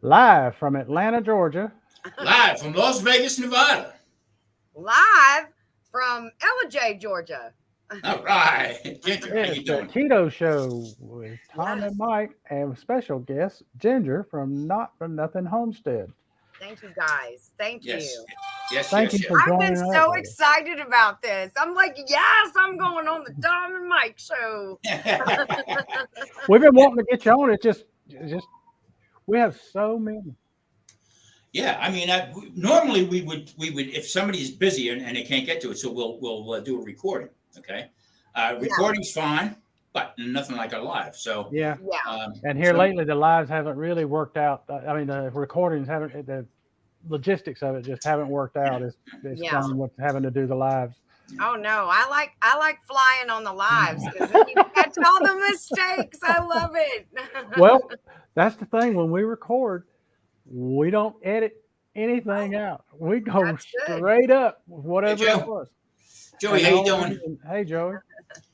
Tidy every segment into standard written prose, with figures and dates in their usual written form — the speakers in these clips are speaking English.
live from Atlanta, Georgia. Live from Las Vegas, Nevada. Live from J, Georgia. All right. Ginger, how It's you the doing? Keto Show with Tom Yes. and Mike and special guest Ginger from Not For Nothing Homestead. Thank you, guys. Thank Yes. you. Yes, Thank yes, you yes. for I've been joining us. so excited about this. I'm like, yes, I'm going on the Tom and Mike show. We've been wanting to get you on. It's just we have so many. Yeah, I mean, normally we would if somebody's busy and they can't get to it, so we'll do a recording. Okay, recording's fine, but nothing like a live. So Yeah. Yeah. And here so- lately, the lives haven't really worked out. I mean, the recordings haven't. The logistics of it just haven't worked out. It's Yeah. done with having to do the lives. Oh no, I like flying on the lives because then you catch all the mistakes. I love it. Well, that's the thing. When we record, we don't edit anything out. We go That's good. straight up with whatever Joe. it was. Joey, And how the you only doing? reason- hey, Joey.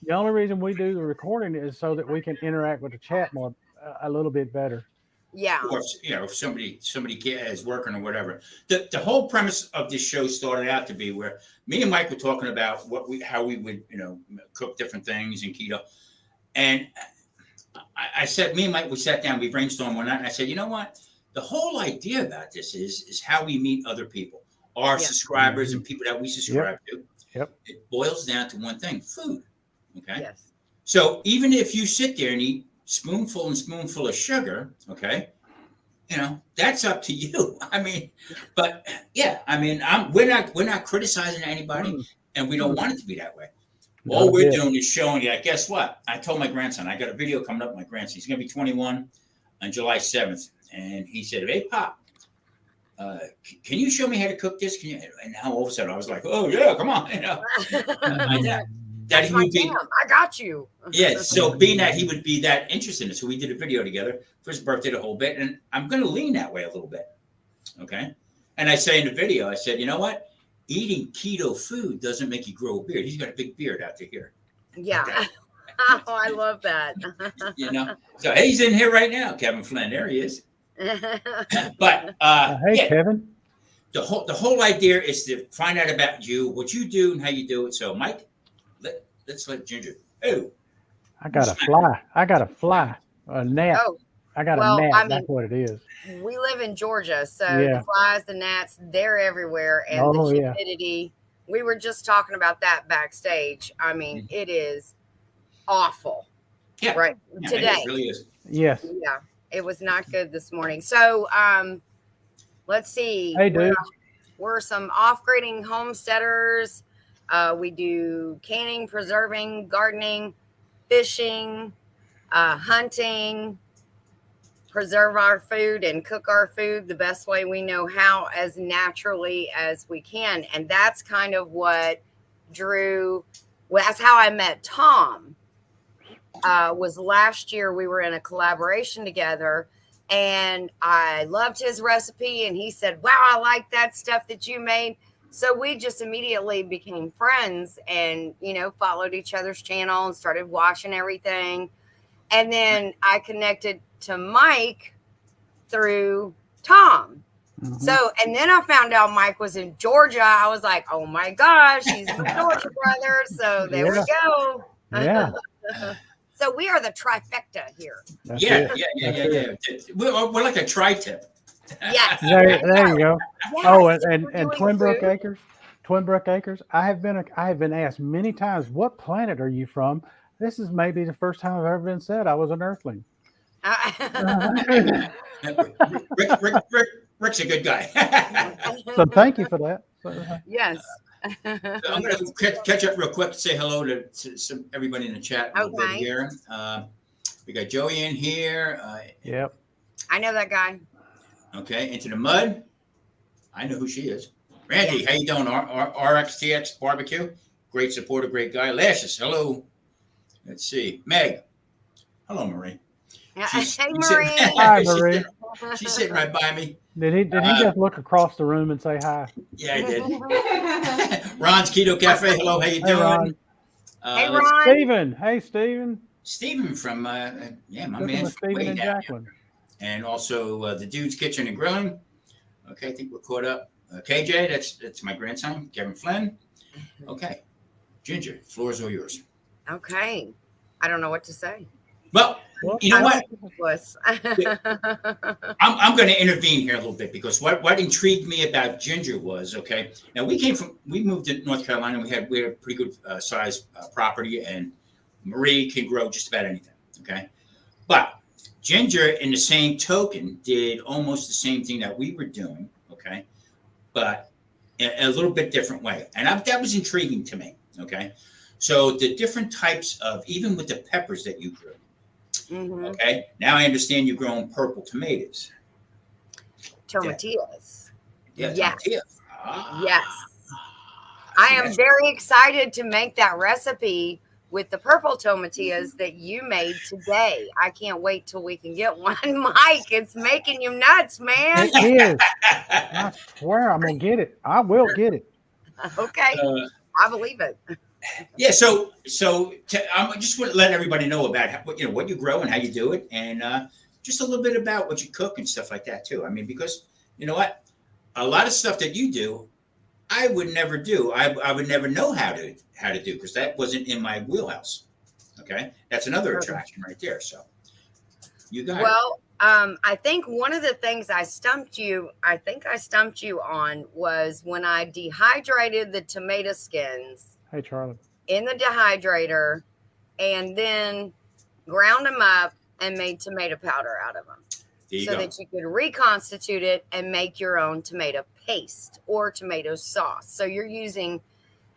The only reason we do the recording is so that we can interact with the chat more, a little bit better. Yeah. Or if somebody is working or whatever. The whole premise of this show started out to be where me and Mike were talking about how we would cook different things in keto, and I said, me and Mike, we sat down, we brainstormed one night, and I said, you know what? The whole idea about this is how we meet other people, our subscribers and people that we subscribe to. Yep. It boils down to one thing: food. Okay. Yes. So even if you sit there and eat spoonful and spoonful of sugar, okay, that's up to you. I mean, but yeah, I mean, we're not criticizing anybody, and we don't want it to be that way. All we're doing is showing you. Guess what? I told my grandson, I got a video coming up with my grandson. He's going to be 21 on July 7th. And he said, hey, Pop, can you show me how to cook this? Can you? And now all of a sudden I was like, oh, yeah, come on. That's my jam. I got you. Yeah. So being that he would be that interested in it. So we did a video together for his birthday, the whole bit. And I'm going to lean that way a little bit. Okay. And I say in the video, I said, you know what? Eating keto food doesn't make you grow a beard. He's got a big beard out to here. Yeah. Okay. Oh, I love that. So hey, he's in here right now, Kevin Flynn. There he is. But Hey, Kevin. The whole idea is to find out about you, what you do, and how you do it. So, Mike, let's let Ginger. Oh, I got a fly. A gnat. Oh, I got well, a gnat. I mean, That's what it is. we live in Georgia, so Yeah. the flies, the gnats, they're everywhere, and Oh, the yeah. humidity. We were just talking about that backstage. I mean, it is awful. yeah, Right yeah, today. it really is. Yes. Yeah, it was not good this morning. So, let's see. Hey, dude. We're some off-grading homesteaders. We do canning, preserving, gardening, fishing, hunting, preserve our food and cook our food the best way we know how, as naturally as we can. And that's kind of what that's how I met Tom. Was last year. We were in a collaboration together, and I loved his recipe, and he said, wow, I like that stuff that you made. So we just immediately became friends and, followed each other's channel and started watching everything. And then I connected to Mike through Tom. Mhm. So, and then I found out Mike was in Georgia. I was like, oh my gosh, he's my Georgia brother. So there we go. Yeah. So we are the trifecta here. That's Yeah. it. We're like a tri-tip. Yes. There you go. Yes, Oh, we're and doing Twin Brook food. Acres. Twin Brook Acres. I have been asked many times, what planet are you from? This is maybe the first time I've ever been said I was an Earthling. Rick's a good guy. So thank you for that. Yes. I'm going to catch up real quick. Say hello to everybody in the chat a little bit Okay. here. We got Joey in here. Yep. I know that guy. Okay, Into the Mud. I know who she is. Randy, how you doing? RXTX Barbecue. Great supporter, great guy. Lashes, hello. Let's see. Meg. Hello, Marie. Hey, She's Marie. Hi, Marie. She's sitting right by me. Did he just look across the room and say hi? Yeah, I did. Ron's Keto Cafe. Hello, how you Hey, doing? Ron. Hey, let's- Ron. Steven. Hey, Steven. Stephen from my Looking man with from Steven way and down Jacqueline. and also the Dude's Kitchen and Grilling. Okay, I think we're caught up. KJ, that's my grandson, Kevin Flynn. Okay, Ginger, floor's all yours. Okay. I don't know what to say. Well, you know what? Was. I'm going to intervene here a little bit because what intrigued me about Ginger was, okay, now we moved to North Carolina. We had a pretty good size property, and Marie can grow just about anything, okay? But Ginger, in the same token, did almost the same thing that we were doing, okay, but in a little bit different way. And that was intriguing to me, okay? So the different types of, even with the peppers that you grew, okay, now I understand you're growing purple tomatoes. Tomatillas. Yeah, Yes. tomatillas. Yes. I am very excited to make that recipe with the purple tomatillas that you made today. I can't wait till we can get one. Mike, it's making you nuts, man. It is. I swear I'm going to get it. I will get it. Okay. I believe it. Yeah, so I'm just want to let everybody know about what you grow and how you do it, and just a little bit about what you cook and stuff like that too. I mean, because you know what, a lot of stuff that you do, I would never do. I would never know how to do because that wasn't in my wheelhouse. Okay, that's another attraction right there. So you got well. I think one of the things I stumped you on was when I dehydrated the tomato skins. Hey, Charlie. In the dehydrator, and then ground them up and made tomato powder out of them. So that you could reconstitute it and make your own tomato paste or tomato sauce. So you're using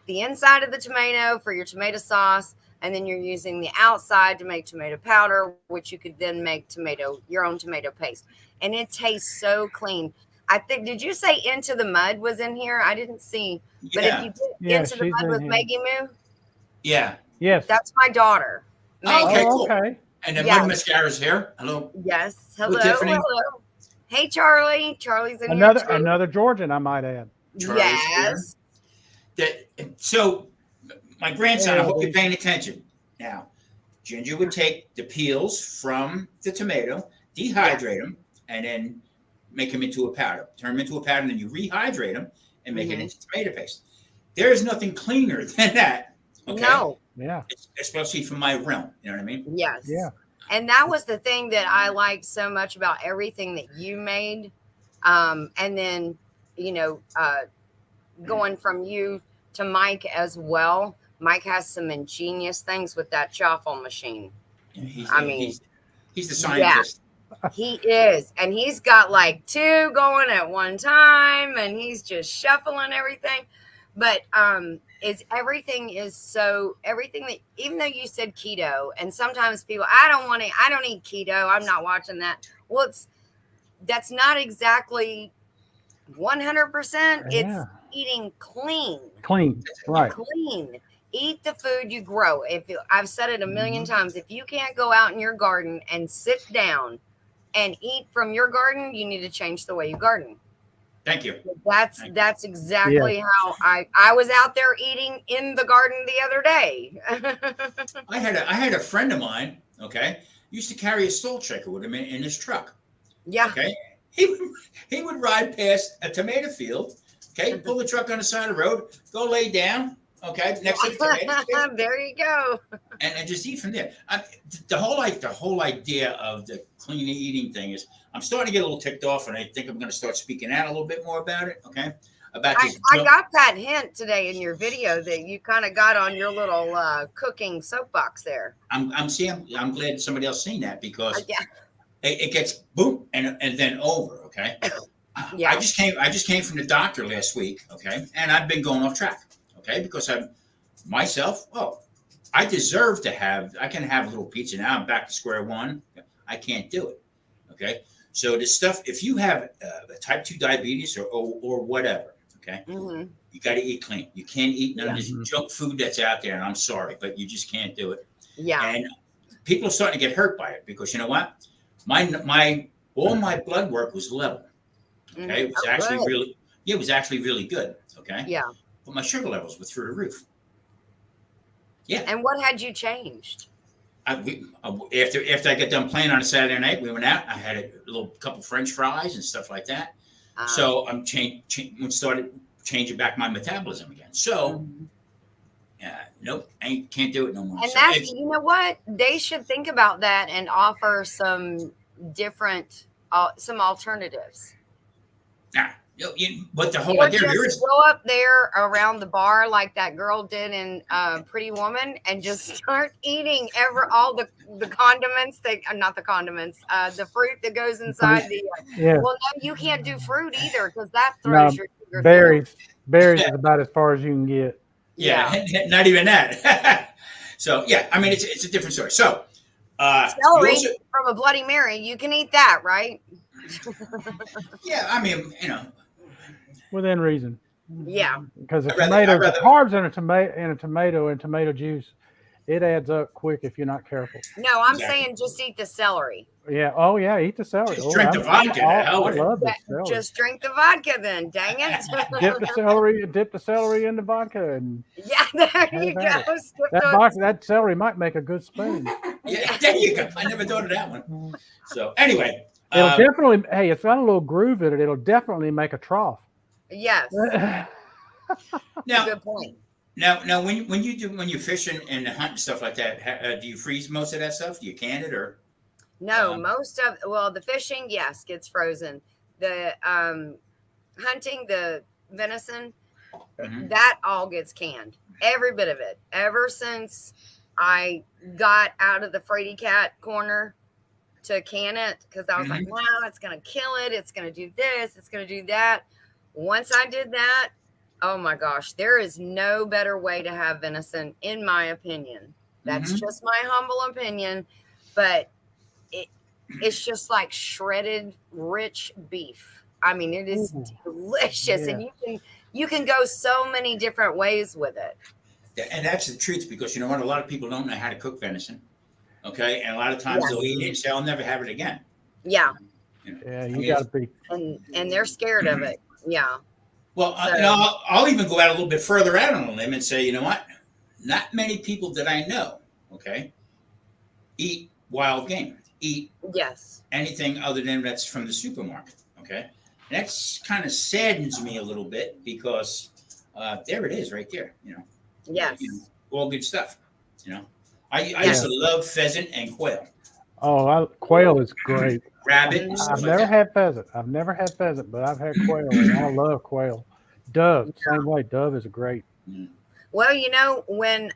the inside of the tomato for your tomato sauce, and then you're using the outside to make tomato powder, which you could then make your own tomato paste. And it tastes so clean. I think, did you say Into the Mud was in here? I didn't see. But if you did Into the Mud with Maggie Moo? Yeah. Yes. That's my daughter. Oh, okay, cool. Okay. And then Mud Mascara's here. Hello. Yes. Hello. Tiffany. Hello. Hey, Charlie. Charlie's in here too. Another Georgian, I might add. Charlie's yes. So my grandson, I hope you're paying attention. Now, Ginger would take the peels from the tomato, dehydrate them, and then make them into a powder. Turn them into a powder, and then you rehydrate them and make it into tomato paste. There is nothing cleaner than that. Okay? No. Yeah. Especially from my realm. You know what I mean? Yes. Yeah. And that was the thing that I liked so much about everything that you made. And then, going from you to Mike as well. Mike has some ingenious things with that chaffle machine. He's the scientist. Yeah, he is. And he's got like two going at one time, and he's just shuffling everything. But everything that, even though you said keto, and sometimes people, I don't eat keto, I'm not watching that. Well, that's not exactly 100%. It's eating clean, right? Clean. Eat the food you grow. I've said it a million times, if you can't go out in your garden and sit down and eat from your garden, you need to change the way you garden. Thank you. That's exactly how I was out there eating in the garden the other day. I had a friend of mine, okay, used to carry a salt shaker with him in his truck. Yeah. Okay. He would ride past a tomato field, okay, pull the truck on the side of the road, go lay down, okay, next to the tomato. There you go. And just eat from there. The whole idea of the clean eating thing is, I'm starting to get a little ticked off, and I think I'm going to start speaking out a little bit more about it. Okay, about this. I got that hint today in your video that you kind of got on your little cooking soapbox there. I'm glad somebody else seen that because it gets boom and then over. Okay. Yeah. I just came from the doctor last week. Okay, and I've been going off track. Okay, because I deserve to have. I can have a little pizza now. I'm back to square one. I can't do it. Okay. So this stuff, if you have type 2 diabetes or whatever, okay, you got to eat clean. You can't eat none of this junk food that's out there. And I'm sorry, but you just can't do it. Yeah. And people are starting to get hurt by it because you know what? All my blood work was level. Okay. It was actually really good. Okay. Yeah. But my sugar levels were through the roof. Yeah. And what had you changed? After I got done playing on a Saturday night, we went out. I had a little couple French fries and stuff like that. So I'm started changing back my metabolism again. So, nope, I can't do it no more. And so that's, you know what? They should think about that and offer some different, some alternatives. But the whole Or idea just is go up there around the bar like that girl did in Pretty Woman and just start eating all the condiments not the condiments, the fruit that goes inside the. Yeah. Well, no, you can't do fruit either because that No, throws your sugar berries. Berries is about as far as you can get. Yeah, not even that. So yeah, I mean it's a different story. So celery from a Bloody Mary, you can eat that, right? Yeah, I mean, Within reason. Yeah. Because the carbs in a tomato and tomato juice, it adds up quick if you're not careful. No, I'm saying just eat the celery. Yeah. Oh yeah, eat the celery. Just drink the vodka. I love the celery. Just drink the vodka then. Dang it. Dip the celery in the vodka and yeah, there you go. That celery might make a good spoon. Yeah, there you go. I never thought of that one. So anyway, it'll definitely. Hey, it's got a little groove in it. It'll definitely make a trough. Yes. Now, good point. Now, when you fish and hunt and stuff like that, do you freeze most of that stuff? Do you can it or? No, the fishing, yes, gets frozen. The hunting, the venison, that all gets canned. Every bit of it. Ever since I got out of the fraidy cat corner to can it, because I was like, wow, it's gonna kill it. It's gonna do this. It's gonna do that. Once I did that, oh my gosh, there is no better way to have venison, in my opinion. That's just my humble opinion, but it's just like shredded, rich beef. I mean, it is delicious, and you can go so many different ways with it. And that's the truth, because you know what? A lot of people don't know how to cook venison. Okay, and a lot of times they'll eat it and say, "I'll never have it again." Yeah. Yeah, you got to be. And they're scared of it. Yeah. Well, I'll even go out a little bit further out on a limb and say, you know what? Not many people that I know, okay, eat wild game, eat anything other than that's from the supermarket, okay? And that's kind of saddens me a little bit, because there it is right there, Yes. All good stuff, I used to love pheasant and quail. Oh, quail is great. Rabbit. I've never had pheasant. But I've had quail, and I love quail. Dove, same way. Dove is great. Well, when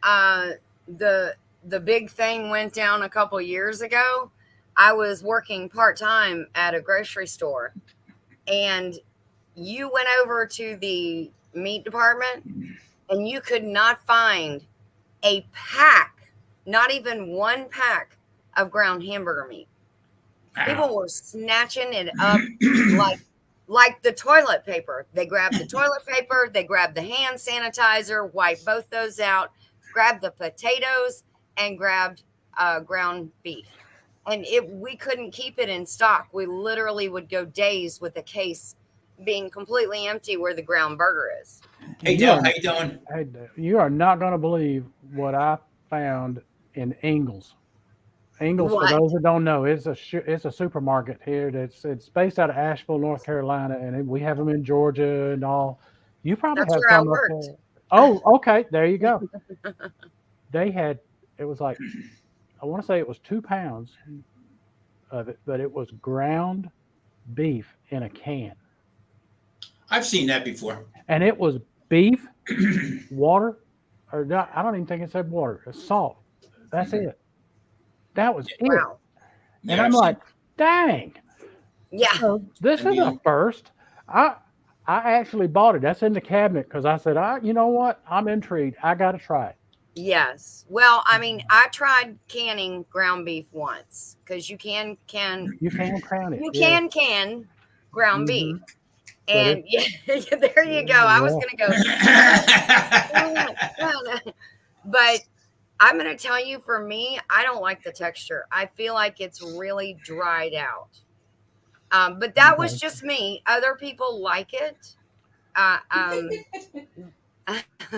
the big thing went down a couple years ago, I was working part-time at a grocery store, and you went over to the meat department and you could not find a pack, not even one pack of ground hamburger meat. People were snatching it up like the toilet paper. They grabbed the toilet paper, they grabbed the hand sanitizer, wiped both those out, grabbed the potatoes, and grabbed ground beef. And we couldn't keep it in stock. We literally would go days with the case being completely empty where the ground burger is. Hey, Dale, how you doing? Hey, you are not going to believe what I found in Ingles. Ingles, for those that don't know, it's a supermarket here. It's based out of Asheville, North Carolina, and we have them in Georgia and all. You probably have some up there. Oh, okay, there you go. It was like, I want to say it was 2 pounds of it, but it was ground beef in a can. I've seen that before. And it was beef, water, or not, I don't even think it said water. It's salt. That's it. That was it. Wow. And I'm like, dang. Yeah. So this is a first. I actually bought it. That's in the cabinet because I said, you know what? I'm intrigued. I got to try it. Yes. Well, I mean, I tried canning ground beef once because you can can ground beef. And there you go. I was going to go. But I'm going to tell you, for me, I don't like the texture. I feel like it's really dried out. But that was just me. Other people like it.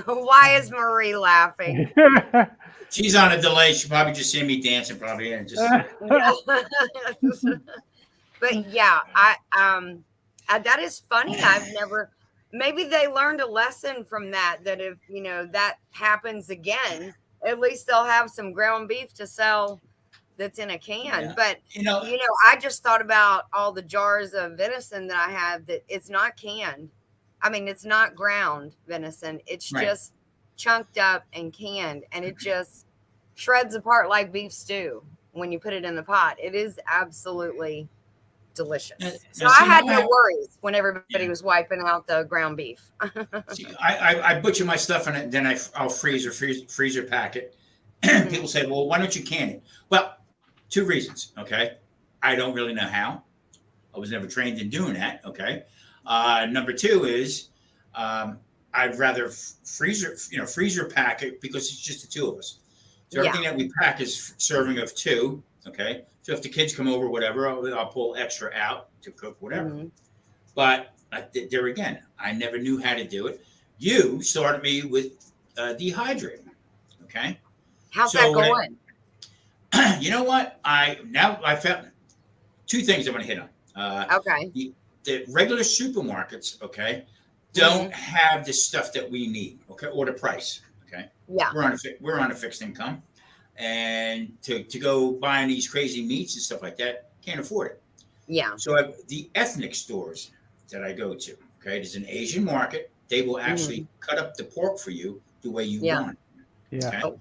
Why is Marie laughing? She's on a delay. She probably just see me dancing, probably, and just. But yeah, that is funny. I've never. Maybe they learned a lesson from that. That if that happens again, at least they'll have some ground beef to sell that's in a can. Yeah. But I just thought about all the jars of venison that I have. That it's not canned. I mean, it's not ground venison. It's just chunked up and canned, and it just shreds apart like beef stew when you put it in the pot. It is absolutely delicious. So I had no worries when everybody was wiping out the ground beef. See, I butcher my stuff in it, then I'll freezer pack it. People say, well, why don't you can it? Well, 2 reasons. Okay. I don't really know how. I was never trained in doing that. Okay. Number 2 is I'd rather freezer pack it because it's just the 2 of us. So everything that we pack is serving of 2. Okay. So if the kids come over, whatever, I'll pull extra out to cook whatever. Mm-hmm. But there again, I never knew how to do it. You started me with dehydrating. Okay. How's that going? You know what? I found 2 things I want to hit on. Okay. The regular supermarkets, okay, don't have the stuff that we need, okay, or the price, okay. Yeah. We're on a fixed income, and to go buying these crazy meats and stuff like that, can't afford it. Yeah. So the ethnic stores that I go to, okay, there's an Asian market. They will actually cut up the pork for you the way you want. Yeah. Okay? Oh.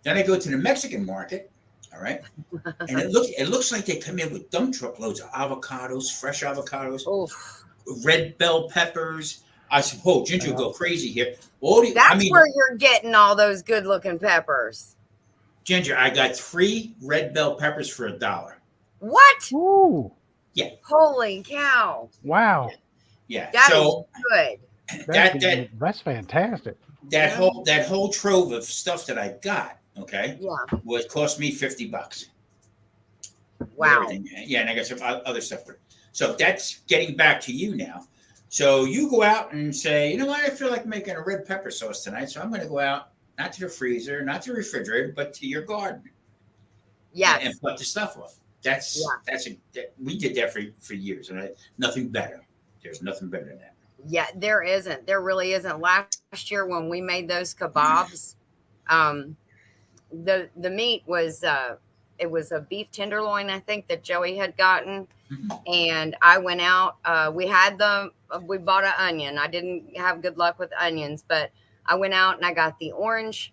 Then I go to the Mexican market. All right. And it looks like they come in with dump truckloads of avocados, fresh avocados, red bell peppers. I suppose Ginger will go crazy here. That's where you're getting all those good looking peppers. Ginger, I got 3 red bell peppers for $1. What? Ooh. Yeah. Holy cow. Wow. Yeah. That is good. That's fantastic. That whole trove of stuff that I got, okay, was cost me $50. Wow. Yeah, and I got some other stuff. So that's getting back to you now. So you go out and say, you know what, I feel like making a red pepper sauce tonight. So I'm going to go out, not to the freezer, not to the refrigerator, but to your garden. Yes. And put the stuff off. We did that for years, and nothing better. There's nothing better than that. Yeah, there isn't. There really isn't. Last year when we made those kebabs, the meat was it was a beef tenderloin, I think, that Joey had gotten. And I went out. We bought an onion. I didn't have good luck with onions, but I went out and I got the orange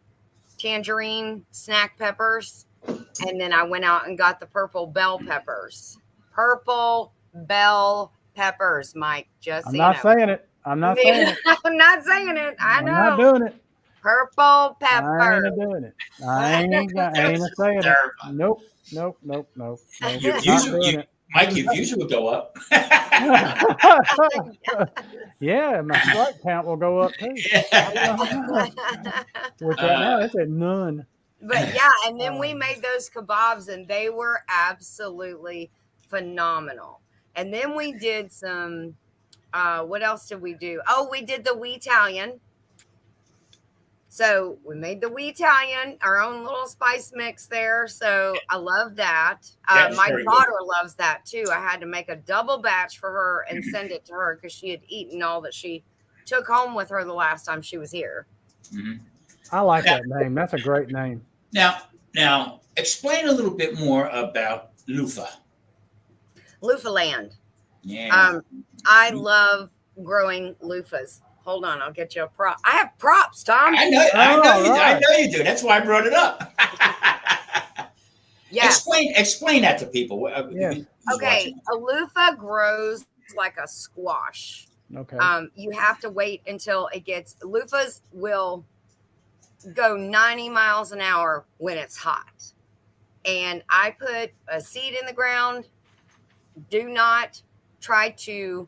tangerine snack peppers. And then I went out and got the purple bell peppers. Purple bell peppers, Mike. Just I'm not saying it. I'm not saying it. I know. I'm not doing it. Purple pepper. I ain't doing it. I ain't saying it. Nope. Mike, your views will go up. Yeah, my strike count will go up too. Which right now it's at none. But yeah, and then we made those kebabs and they were absolutely phenomenal. And then we did some, what else did we do? Oh, we did the wee Italian. So we made the wee Italian, our own little spice mix there. So I love that. My daughter loves that too. I had to make a double batch for her and send it to her because she had eaten all that she took home with her the last time she was here. Mm-hmm. I like that name. That's a great name. Now, explain a little bit more about Loofah. Loofah land. Yeah. I love growing loofahs. Hold on, I'll get you a prop. I have props, Tom. I know you do. That's why I brought it up. Yes. Explain that to people. Okay, a loofah grows like a squash. Okay. You have to wait until it gets. Loofahs will go 90 miles an hour when it's hot. And I put a seed in the ground. Do not try to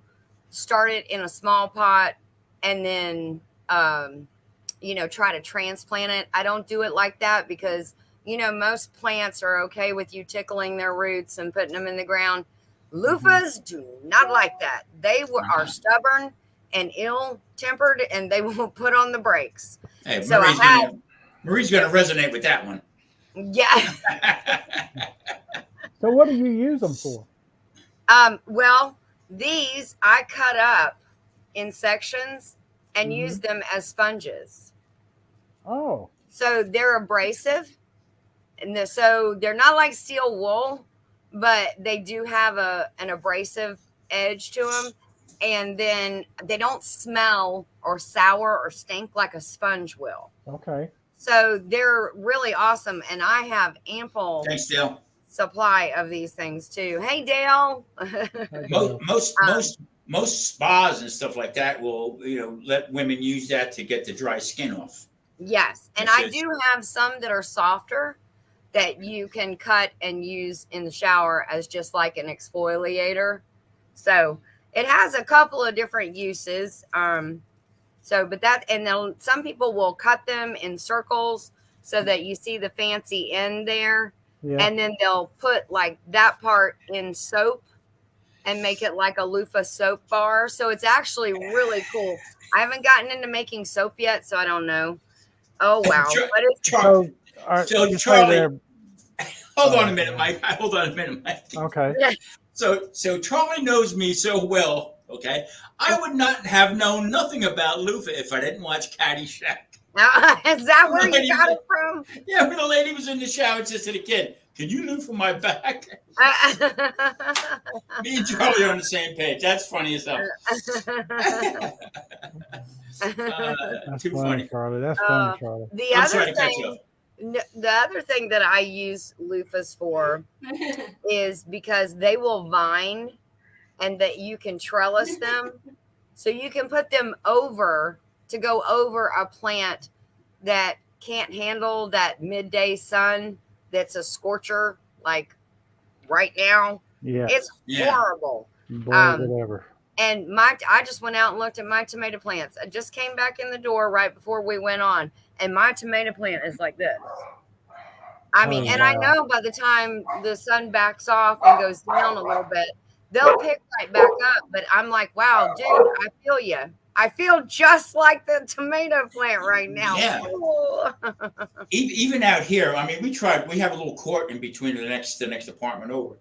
start it in a small pot and then, try to transplant it. I don't do it like that because, most plants are okay with you tickling their roots and putting them in the ground. Loofahs do not like that. They are stubborn and ill-tempered, and they won't put on the brakes. Hey, So Marie's gonna resonate with that one. yeah. So what do you use them for? Well, these I cut up in sections and use them as sponges. Oh, So they're abrasive, and so they're not like steel wool, but they do have an abrasive edge to them, and then they don't smell or sour or stink like a sponge will. okay. So they're really awesome, and I have ample Thanks, Dale. supply of these things too. Hey, Dale. Most spas and stuff like that will, let women use that to get the dry skin off. Yes, and I do have some that are softer that you can cut and use in the shower as just like an exfoliator. So it has a couple of different uses. And then some people will cut them in circles so that you see the fancy end there. Yeah. And then they'll put like that part in soap and make it like a loofah soap bar. So it's actually really cool. I haven't gotten into making soap yet, so I don't know. Oh, wow. Charlie, hold on a minute, Mike. Okay. So Charlie knows me so well, okay? I would not have known nothing about loofah if I didn't watch Caddyshack. Is that where you got it from? Yeah, when the lady was in the shower and said to the kid, "Can you loofah my back?" Me and Charlie are on the same page. That's funny as hell. That's too funny, Charlie. That's funny, Charlie. The other thing that I use loofahs for is because they will vine, and that you can trellis them. So you can put them to go over a plant that can't handle that midday sun. That's a scorcher, like right now. Yeah. It's horrible. Whatever. And I just went out and looked at my tomato plants. I just came back in the door right before we went on, and my tomato plant is like this. I mean, I know by the time the sun backs off and goes down a little bit, they'll pick right back up. But I'm like, wow, dude, I feel you. I feel just like the tomato plant right now. Yeah. Even out here, I mean, we have a little court in between the next apartment over.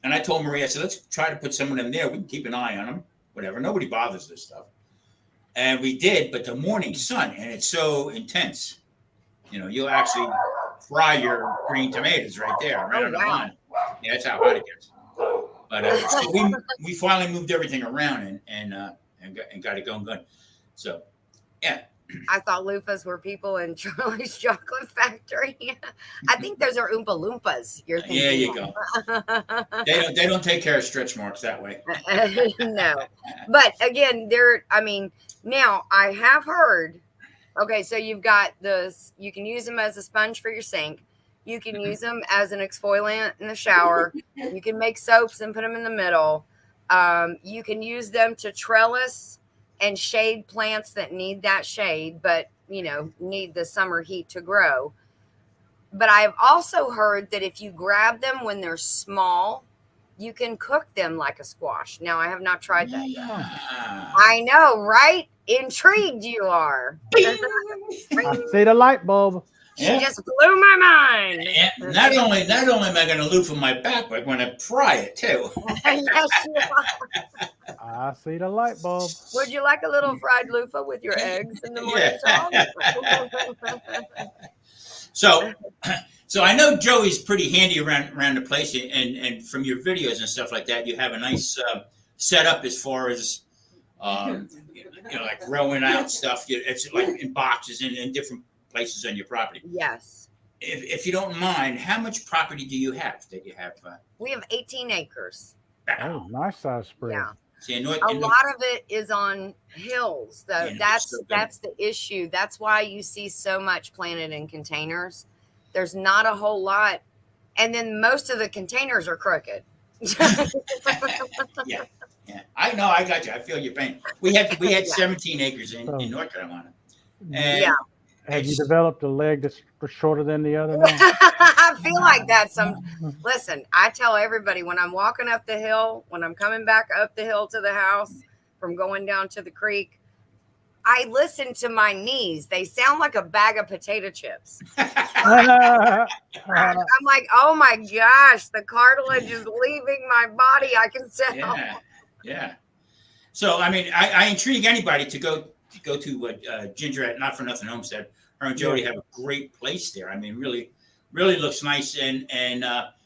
And I told Maria, I said, let's try to put someone in there. We can keep an eye on them, whatever. Nobody bothers this stuff. And we did, but the morning sun, and it's so intense. You'll actually fry your green tomatoes right there, right on the line. Yeah, that's how hot it gets. But so we finally moved everything around and got it going good. So, yeah. I thought loofahs were people in Charlie's Chocolate Factory. I think those are Oompa Loompas. You're thinking. There you go. They don't take care of stretch marks that way. No, but again, now I have heard. Okay, so you've got this. You can use them as a sponge for your sink. You can use them as an exfoliant in the shower. You can make soaps and put them in the middle. You can use them to trellis and shade plants that need that shade, but need the summer heat to grow. But I've also heard that if you grab them when they're small, you can cook them like a squash. Now, I have not tried that yet. I know, right? Intrigued you are. I see the light bulb. She just blew my mind. And not only am I going to loofah my back, but I'm going to fry it too. Yes, you are. I see the light bulb. Would you like a little fried loofah with your eggs in the morning? So I know Joey's pretty handy around the place, and from your videos and stuff like that, you have a nice setup as far as like growing out stuff. It's like in boxes and in different places on your property. Yes. If you don't mind, how much property do you have that you have? We have 18 acres. Oh, nice size spread. Yeah. See, a lot of it is on hills, though. That's the issue. That's why you see so much planted in containers. There's not a whole lot, and then most of the containers are crooked. Yeah. I know. I got you. I feel your pain. We had 17 acres in North Carolina. And have you developed a leg that's shorter than the other now? I feel like that. Listen, I tell everybody when I'm walking up the hill, when I'm coming back up the hill to the house, from going down to the creek. I listen to my knees. They sound like a bag of potato chips. I'm like, oh my gosh, the cartilage is leaving my body. I can tell. Yeah, yeah. So I mean, I intrigue anybody to go to Ginger at Not For Nothing Homestead. Her and Jody have a great place there. I mean, really looks nice, and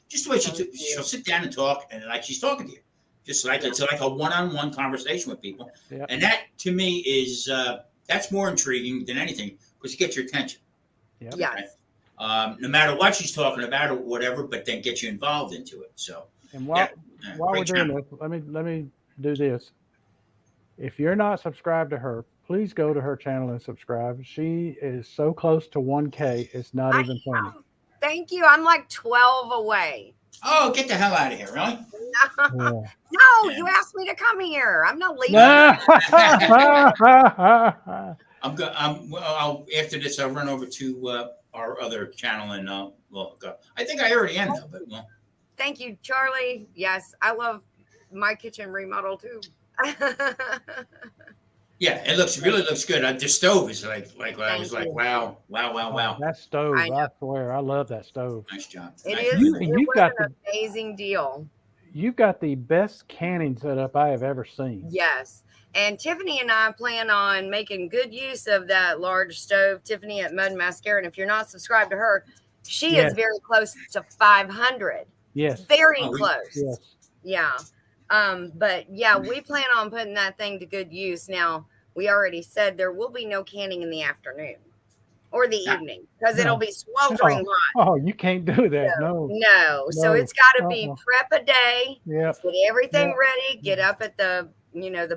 just the way she'll sit down and talk, and like she's talking to you, just like it's like a one-on-one conversation with people, and that to me is that's more intriguing than anything because you get your attention. Yes. No matter what she's talking about or whatever, but then get you involved into it. So, and while we're doing this, let me do this. If you're not subscribed to her, please go to her channel and subscribe. She is so close to 1K, it's not even funny. Thank you. I'm like 12 away. Oh, get the hell out of here, really? No, you asked me to come here. I'm not leaving. I'll after this, I'll run over to our other channel and we'll go. I think I already am though, but well. Thank you, Charlie. Yes, I love my kitchen remodel too. Yeah, it really looks good. The stove is like I was like, wow. That stove, I swear, I love that stove. Nice job. It was an amazing deal. You've got the best canning setup I have ever seen. Yes. And Tiffany and I plan on making good use of that large stove, Tiffany at Mud Mascara. And if you're not subscribed to her, she is very close to 500. Yes. Very close. Yes. Yeah. But yeah, we plan on putting that thing to good use. Now, we already said there will be no canning in the afternoon or the evening because it'll be sweltering hot. Oh, you can't do that. No. So it's got to be prep a day. Yeah. Get everything ready. Get up at the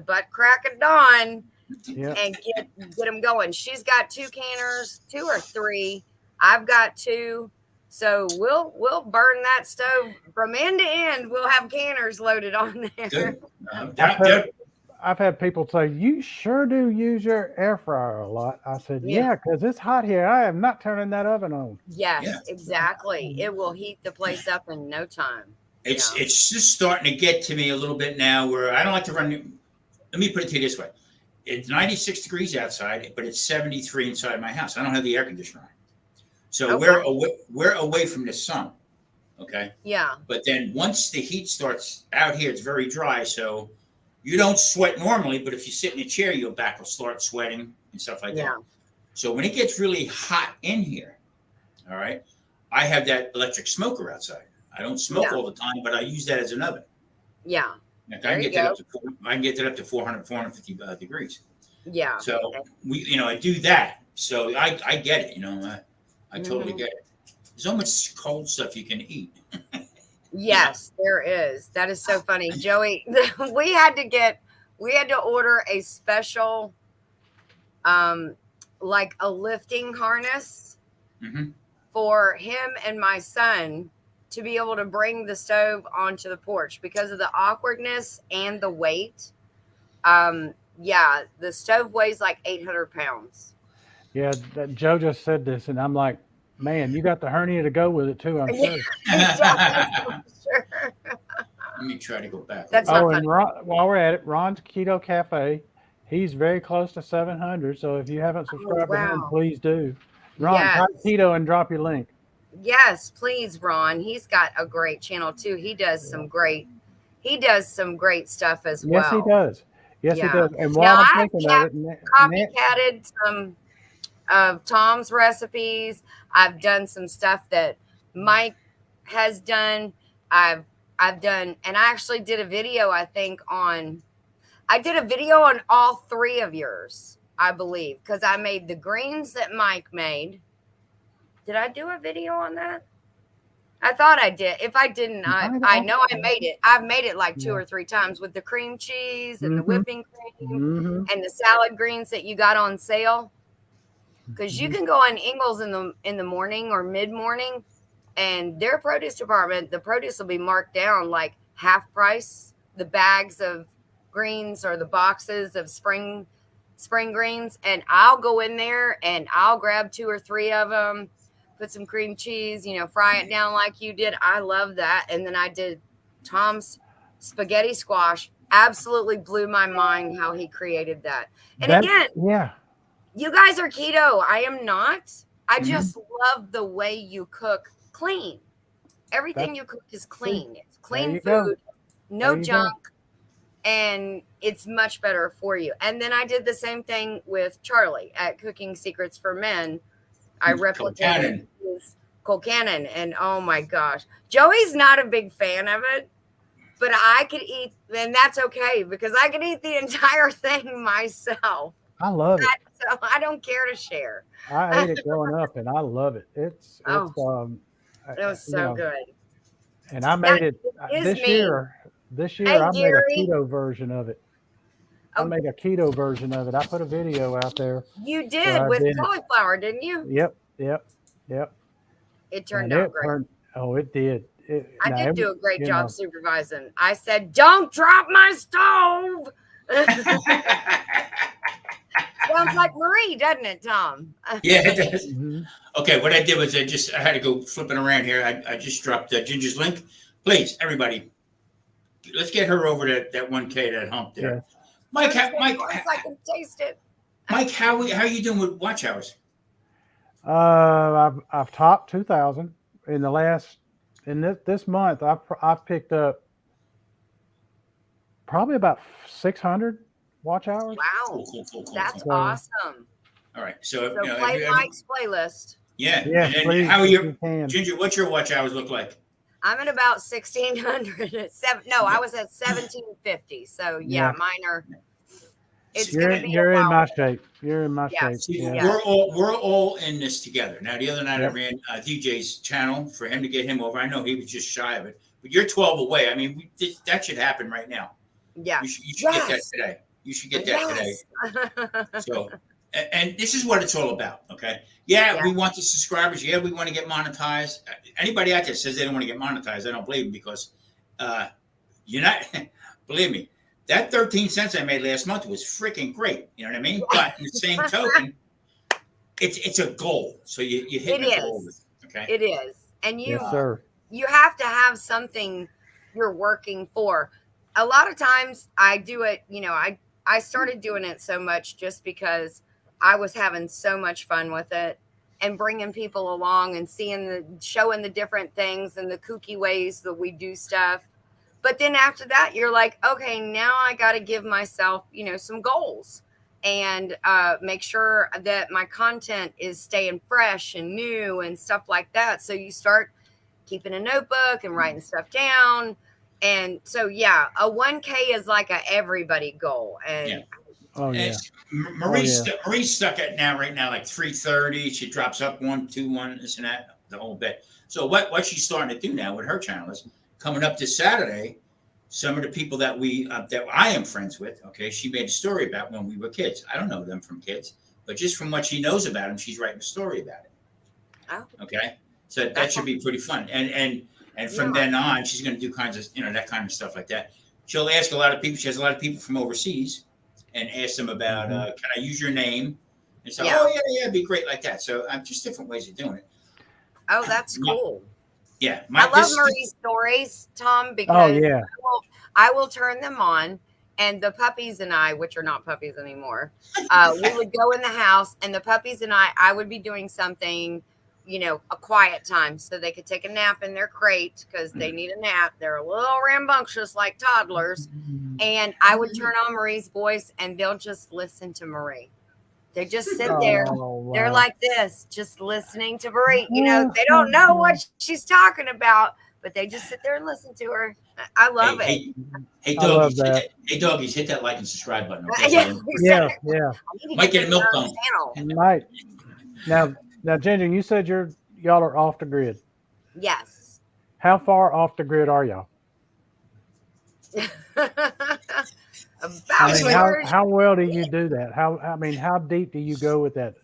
butt crack of dawn and get them going. She's got 2 canners, 2 or 3. I've got 2. So we'll burn that stove from end to end. We'll have canners loaded on there. I've had people say, you sure do use your air fryer a lot. I said, yeah, because it's hot here. I am not turning that oven on. Yes, exactly. It will heat the place up in no time. It's just starting to get to me a little bit now where I don't like to run. Let me put it to you this way. It's 96 degrees outside, but it's 73 inside my house. I don't have the air conditioner on. So we're away from the sun. Okay. Yeah. But then once the heat starts out here, it's very dry. So you don't sweat normally, but if you sit in a chair, your back will start sweating and stuff like that. So when it gets really hot in here, all right, I have that electric smoker outside. I don't smoke all the time, but I use that as an oven. Yeah. I can get that up to 400, 450 degrees. Yeah. So I do that. So I get it. I totally get it. There's so much cold stuff you can eat. Yes, there is. That is so funny. Joey, we had to order a special, like a lifting harness for him and my son to be able to bring the stove onto the porch because of the awkwardness and the weight. The stove weighs like 800 pounds. Yeah, Joe just said this, and I'm like, man, you got the hernia to go with it too, I'm sure. Sure. Let me try to go back. That's and while we're at it, Ron's Keto Cafe, he's very close to 700. So if you haven't subscribed to him, please do. Ron, type keto and drop your link. Yes, please, Ron. He's got a great channel too. He does some great stuff as well. Yes, he does. Yes, he does. And while I'm thinking of it, copycatted some of Tom's recipes. I've done some stuff that Mike has done. I've done, and I actually did a video, I did a video on all 3 of yours, I believe, because I made the greens that Mike made. Did I do a video on that? I thought I did. If I didn't, I know I made it. I've made it like 2 or 3 times with the cream cheese and the whipping cream and the salad greens that you got on sale. Because you can go on Ingles in the morning or mid-morning, and their produce department, the produce will be marked down like half price. The bags of greens or the boxes of spring greens, and I'll go in there and I'll grab 2 or 3 of them, put some cream cheese, fry it down like you did. I love that. And then I did Tom's spaghetti squash. absolutely blew my mind how he created that. And That, again, yeah, you guys are keto. I am not. I Mhm. just love the way you cook clean. Everything you cook is clean. It's clean you go. food, no There you go. junk, and it's much better for you. And then I did the same thing with Charlie at Cooking Secrets for Men. I replicated Cannon. his Colcannon, and oh my gosh, Joey's not a big fan of it, but I could eat, and that's okay because I could eat the entire thing myself. I love it. So I don't care to share. I ate it growing up, and I love it. It's Oh, it was you so know, good. and I Now, made it it is this me. year. This year, Hey, I made a Gary. keto version of it. I Oh. made a keto version of it. I put a video out there. You did I with did it. cauliflower, didn't you? Yep. It turned And out it great. turned. Oh, it did. I did do a great you job know, supervising. I said, "Don't drop my stove." Sounds like Marie, doesn't it, Tom? Yeah, it does. mhm. Okay, what I did was I had to go flipping around here. I just dropped Ginger's link. Please, everybody, let's get her over to that 1K, that hump there. Yeah. Mike, I can taste it. Mike, how are you doing with watch hours? I've topped 2,000 in the last this month. I've picked up probably about 600 watch hours. Wow, Cool. that's So- awesome. All right, so So play Mike's playlist. yeah. Yes, And please. how are if you, you can. Ginger? What's your watch hours look like? I'm at about 1,600. No, I was at 1,750. So yeah, Yeah. mine are. It's You're, gonna be you're a in while. my shape. You're in my Yeah. shape. See, Yeah. Yeah. we're all in this together. Now, the other night Yep. I ran DJ's channel for him to get him over. I know he was just shy of it, but you're 12 away. I mean, that should happen right now. Yeah. You should get that today. You should get that today. So, and this is what it's all about. Okay. Yeah, we want the subscribers. Yeah, we want to get monetized. Anybody out there says they don't want to get monetized, I don't believe them because you're not. Believe me, that 13 cents I made last month was freaking great. You know what I mean? But in the same token, it's a goal. So you hit the goal. Okay. It is, and Yes, sir. you have to have something you're working for. A lot of times I do it, I started doing it so much just because I was having so much fun with it and bringing people along and showing the different things and the kooky ways that we do stuff. But then after that, you're like, okay, now I got to give myself, some goals and make sure that my content is staying fresh and new and stuff like that. So you start keeping a notebook and writing stuff down. And so, a 1K is like a everybody goal. And Oh yeah. Marie's stuck at right now, like 330. She drops up 1, 2, 1, this and that, the whole bit. So what she's starting to do now with her channel is coming up this Saturday. Some of the people that that I am friends with, okay, she made a story about when we were kids. I don't know them from kids, but just from what she knows about them, she's writing a story about it. Oh. Okay, so that should be pretty fun. And from then on, she's going to do kinds of that kind of stuff like that. She'll ask a lot of people. She has a lot of people from overseas, and ask them about, can I use your name? And so, it'd be great like that. So just different ways of doing it. Oh, that's cool. Yeah, I love Marie's stories, Tom, because I will turn them on, and the puppies and I, which are not puppies anymore, we would go in the house, and the puppies and I would be doing something, a quiet time, so they could take a nap in their crate because they need a nap. They're a little rambunctious like toddlers, and I would turn on Marie's voice, and they'll just listen to Marie. They just sit there. Wow. They're like this, just listening to Marie. They don't know what she's talking about, but they just sit there and listen to her. I love it. Hey, doggies, hit that like and subscribe button. Okay? Yeah. Might get a milk bone. Might. Now, Ginger, you said y'all are off the grid. Yes. How far off the grid are y'all? How well do you do that? How deep do you go with that?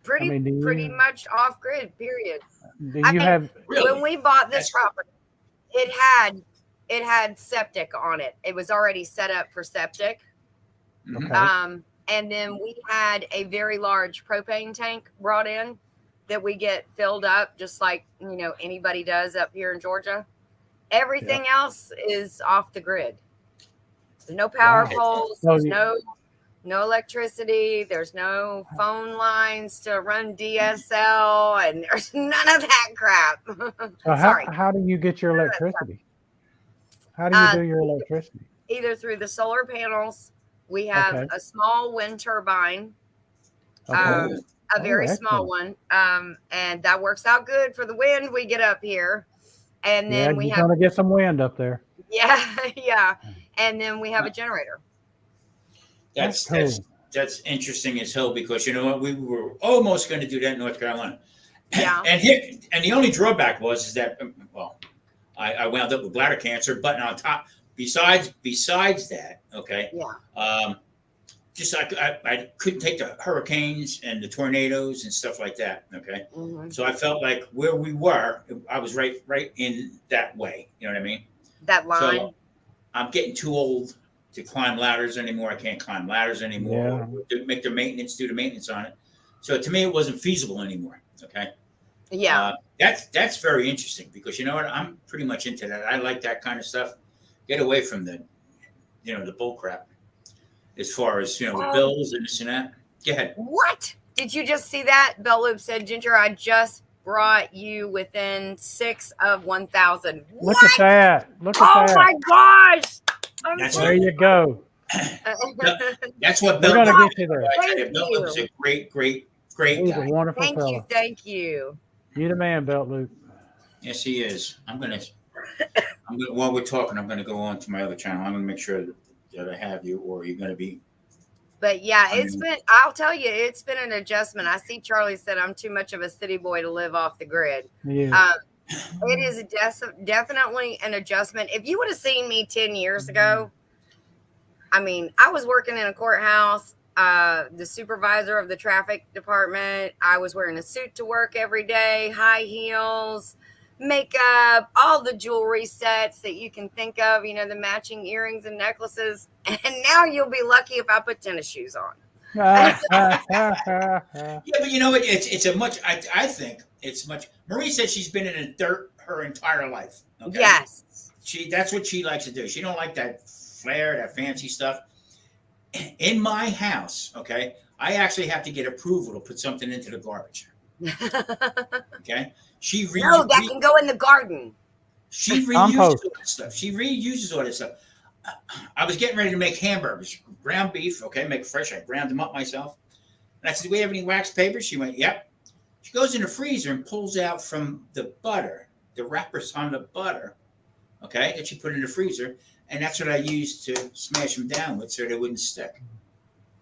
Pretty much off grid. Period. Really? When we bought this property, it had septic on it. It was already set up for septic. Okay. And then we had a very large propane tank brought in that we get filled up, just like, anybody does up here in Georgia. Everything else is off the grid. There's no power poles. There's no electricity. There's no phone lines to run DSL, and there's none of that crap. So Sorry. how do you get your electricity? How do you do your electricity? Either through the solar panels. We have a small wind turbine, a very small one, and that works out good for the wind we get up here. And then you're gonna get some wind up there. Yeah. And then we have a generator. That's interesting as hell, because you know what, we were almost going to do that in North Carolina. Yeah. And the only drawback is that, well, I wound up with bladder cancer, but on top, besides that, okay. Yeah. Just I couldn't take the hurricanes and the tornadoes and stuff like that. Okay. Mm-hmm. So I felt like where we were, I was right in that way. You know what I mean? That line. So I'm getting too old to climb ladders anymore. I can't climb ladders anymore. Do the maintenance on it. So to me, it wasn't feasible anymore. Okay. Yeah. That's very interesting, because you know what? I'm pretty much into that. I like that kind of stuff. Get away from the bull crap, as far as, the bills and this and that. Go ahead. What? Did you just see that? Bell Loop said, Ginger, I just brought you within 6 of 1,000. Look at that. Look at that. Oh my gosh. There you go. That's what We're going to get you there. Belt Loop is a great guy. He's a wonderful fella. Thank you. You the man, Belt Loop. Yes, he is. While we're talking, I'm gonna go on to my other channel. I'm gonna make sure that I have you, or you're gonna be. But yeah, I'll tell you, it's been an adjustment. I see Charlie said I'm too much of a city boy to live off the grid. Yeah. It is definitely an adjustment. If you would have seen me 10 years ago, I was working in a courthouse, the supervisor of the traffic department. I was wearing a suit to work every day, high heels, makeup, all the jewelry sets that you can think of, the matching earrings and necklaces. And now you'll be lucky if I put tennis shoes on. Yeah, but you know what? I think it's much. Marie said she's been in the dirt her entire life. Okay? Yes. That's what she likes to do. She don't like that flair, that fancy stuff. In my house, okay, I actually have to get approval to put something into the garbage. Okay. That can go in the garden. She reuses all that stuff. She reuses all that stuff. I was getting ready to make hamburgers, ground beef. Okay, make fresh. I ground them up myself. And I said, "Do we have any wax paper?" She went, "Yep." She goes in the freezer and pulls out from the butter, the wrappers on the butter. Okay, that she put in the freezer, and that's what I used to smash them down with, so they wouldn't stick.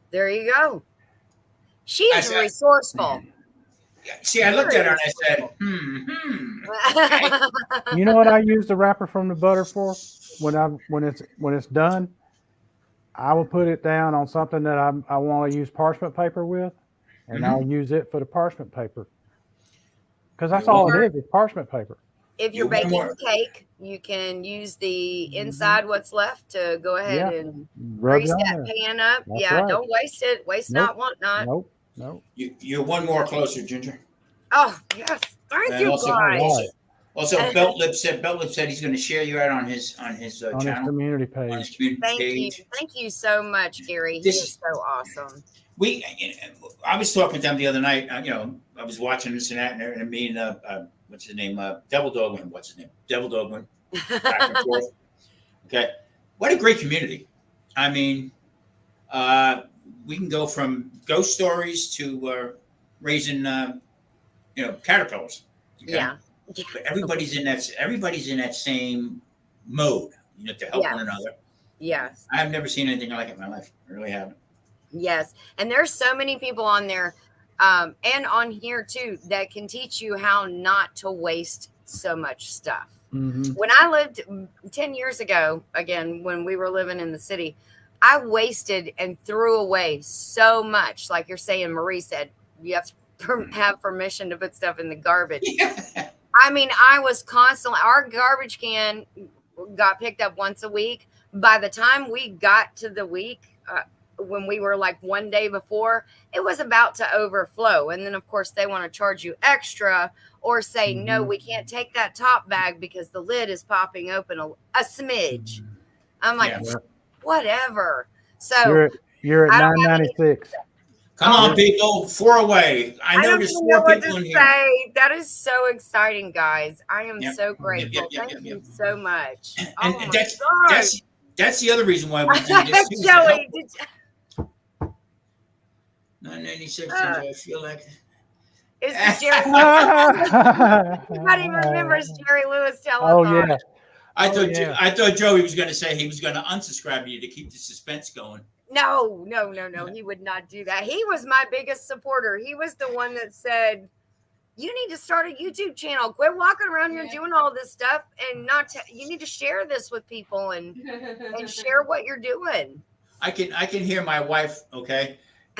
There you go. She is resourceful. See, I looked at her and I said, You know what I use the wrapper from the butter for? When it's done, I will put it down on something that I want to use parchment paper with, and I'll use it for the parchment paper. Because that's all it is parchment paper. If you're baking a cake, you can use the inside, what's left, to go ahead and grease that pan up. That's right. Don't waste it. Waste not, want not. Nope. You're one more closer, Ginger. Oh, yes. Thank you, guys. Also, Belt Lip said he's going to share you out on his channel. His community page. On his community page. Thank you so much, Gary. He's so awesome. I was talking to them the other night. I was watching this and that, and me and what's his name? Devil Dog went. Back and forth. Okay, what a great community. We can go from ghost stories to raising, caterpillars. Okay? Yeah. But everybody's in that same mode, to help one another. Yes. I've never seen anything like it in my life. I really haven't. Yes. And there's so many people on there, and on here too, that can teach you how not to waste so much stuff. Mm-hmm. When I lived 10 years ago, again, when we were living in the city, I wasted and threw away so much. Like you're saying, Marie said, you have to have permission to put stuff in the garbage. Yeah. I was constantly, our garbage can got picked up once a week. By the time we got to the week, when we were like one day before, it was about to overflow. And then, of course, they want to charge you extra or say, no, we can't take that top bag because the lid is popping open a smidge. I'm like, whatever. So you're at 996. Come on, people, 4 away. I know there's 4 people in here. That is so exciting, guys. I am so grateful. Thank you so much. And that's the other reason why we do this. Joey, 996. I feel like. It's Jerry. Everybody remembers Jerry Lewis telethon. Oh yeah. I thought Joey was going to say he was going to unsubscribe to you to keep the suspense going. No. He would not do that. He was my biggest supporter. He was the one that said, you need to start a YouTube channel. Quit walking around here doing all this stuff and you need to share this with people and share what you're doing. I can hear my wife, okay?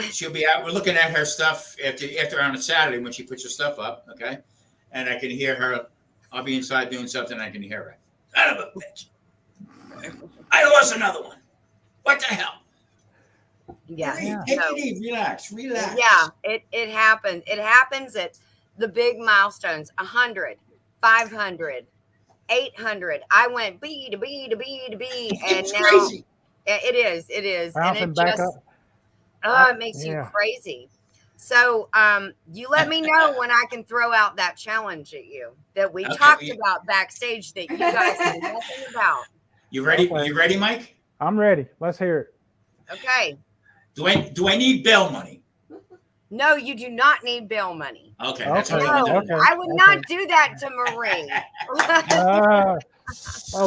She'll be out. We're looking at her stuff after on a Saturday when she puts her stuff up, okay? And I can hear her. I'll be inside doing something. I can hear her. Son of a bitch. I lost another one. What the hell? Yeah. Take it easy. Relax. Yeah, it happens. It happens at the big milestones, 100, 500, 800. I went B to B to B to B. And it's now crazy. It is. Bouncing And it back just, up. it makes you crazy. So you let me know when I can throw out that challenge at you that we talked about backstage that you guys knew nothing about. You ready? Okay. You ready, Mike? I'm ready. Let's hear it. Okay. Do I need bail money? No, you do not need bail money. Okay. No, I would not do that to Marie.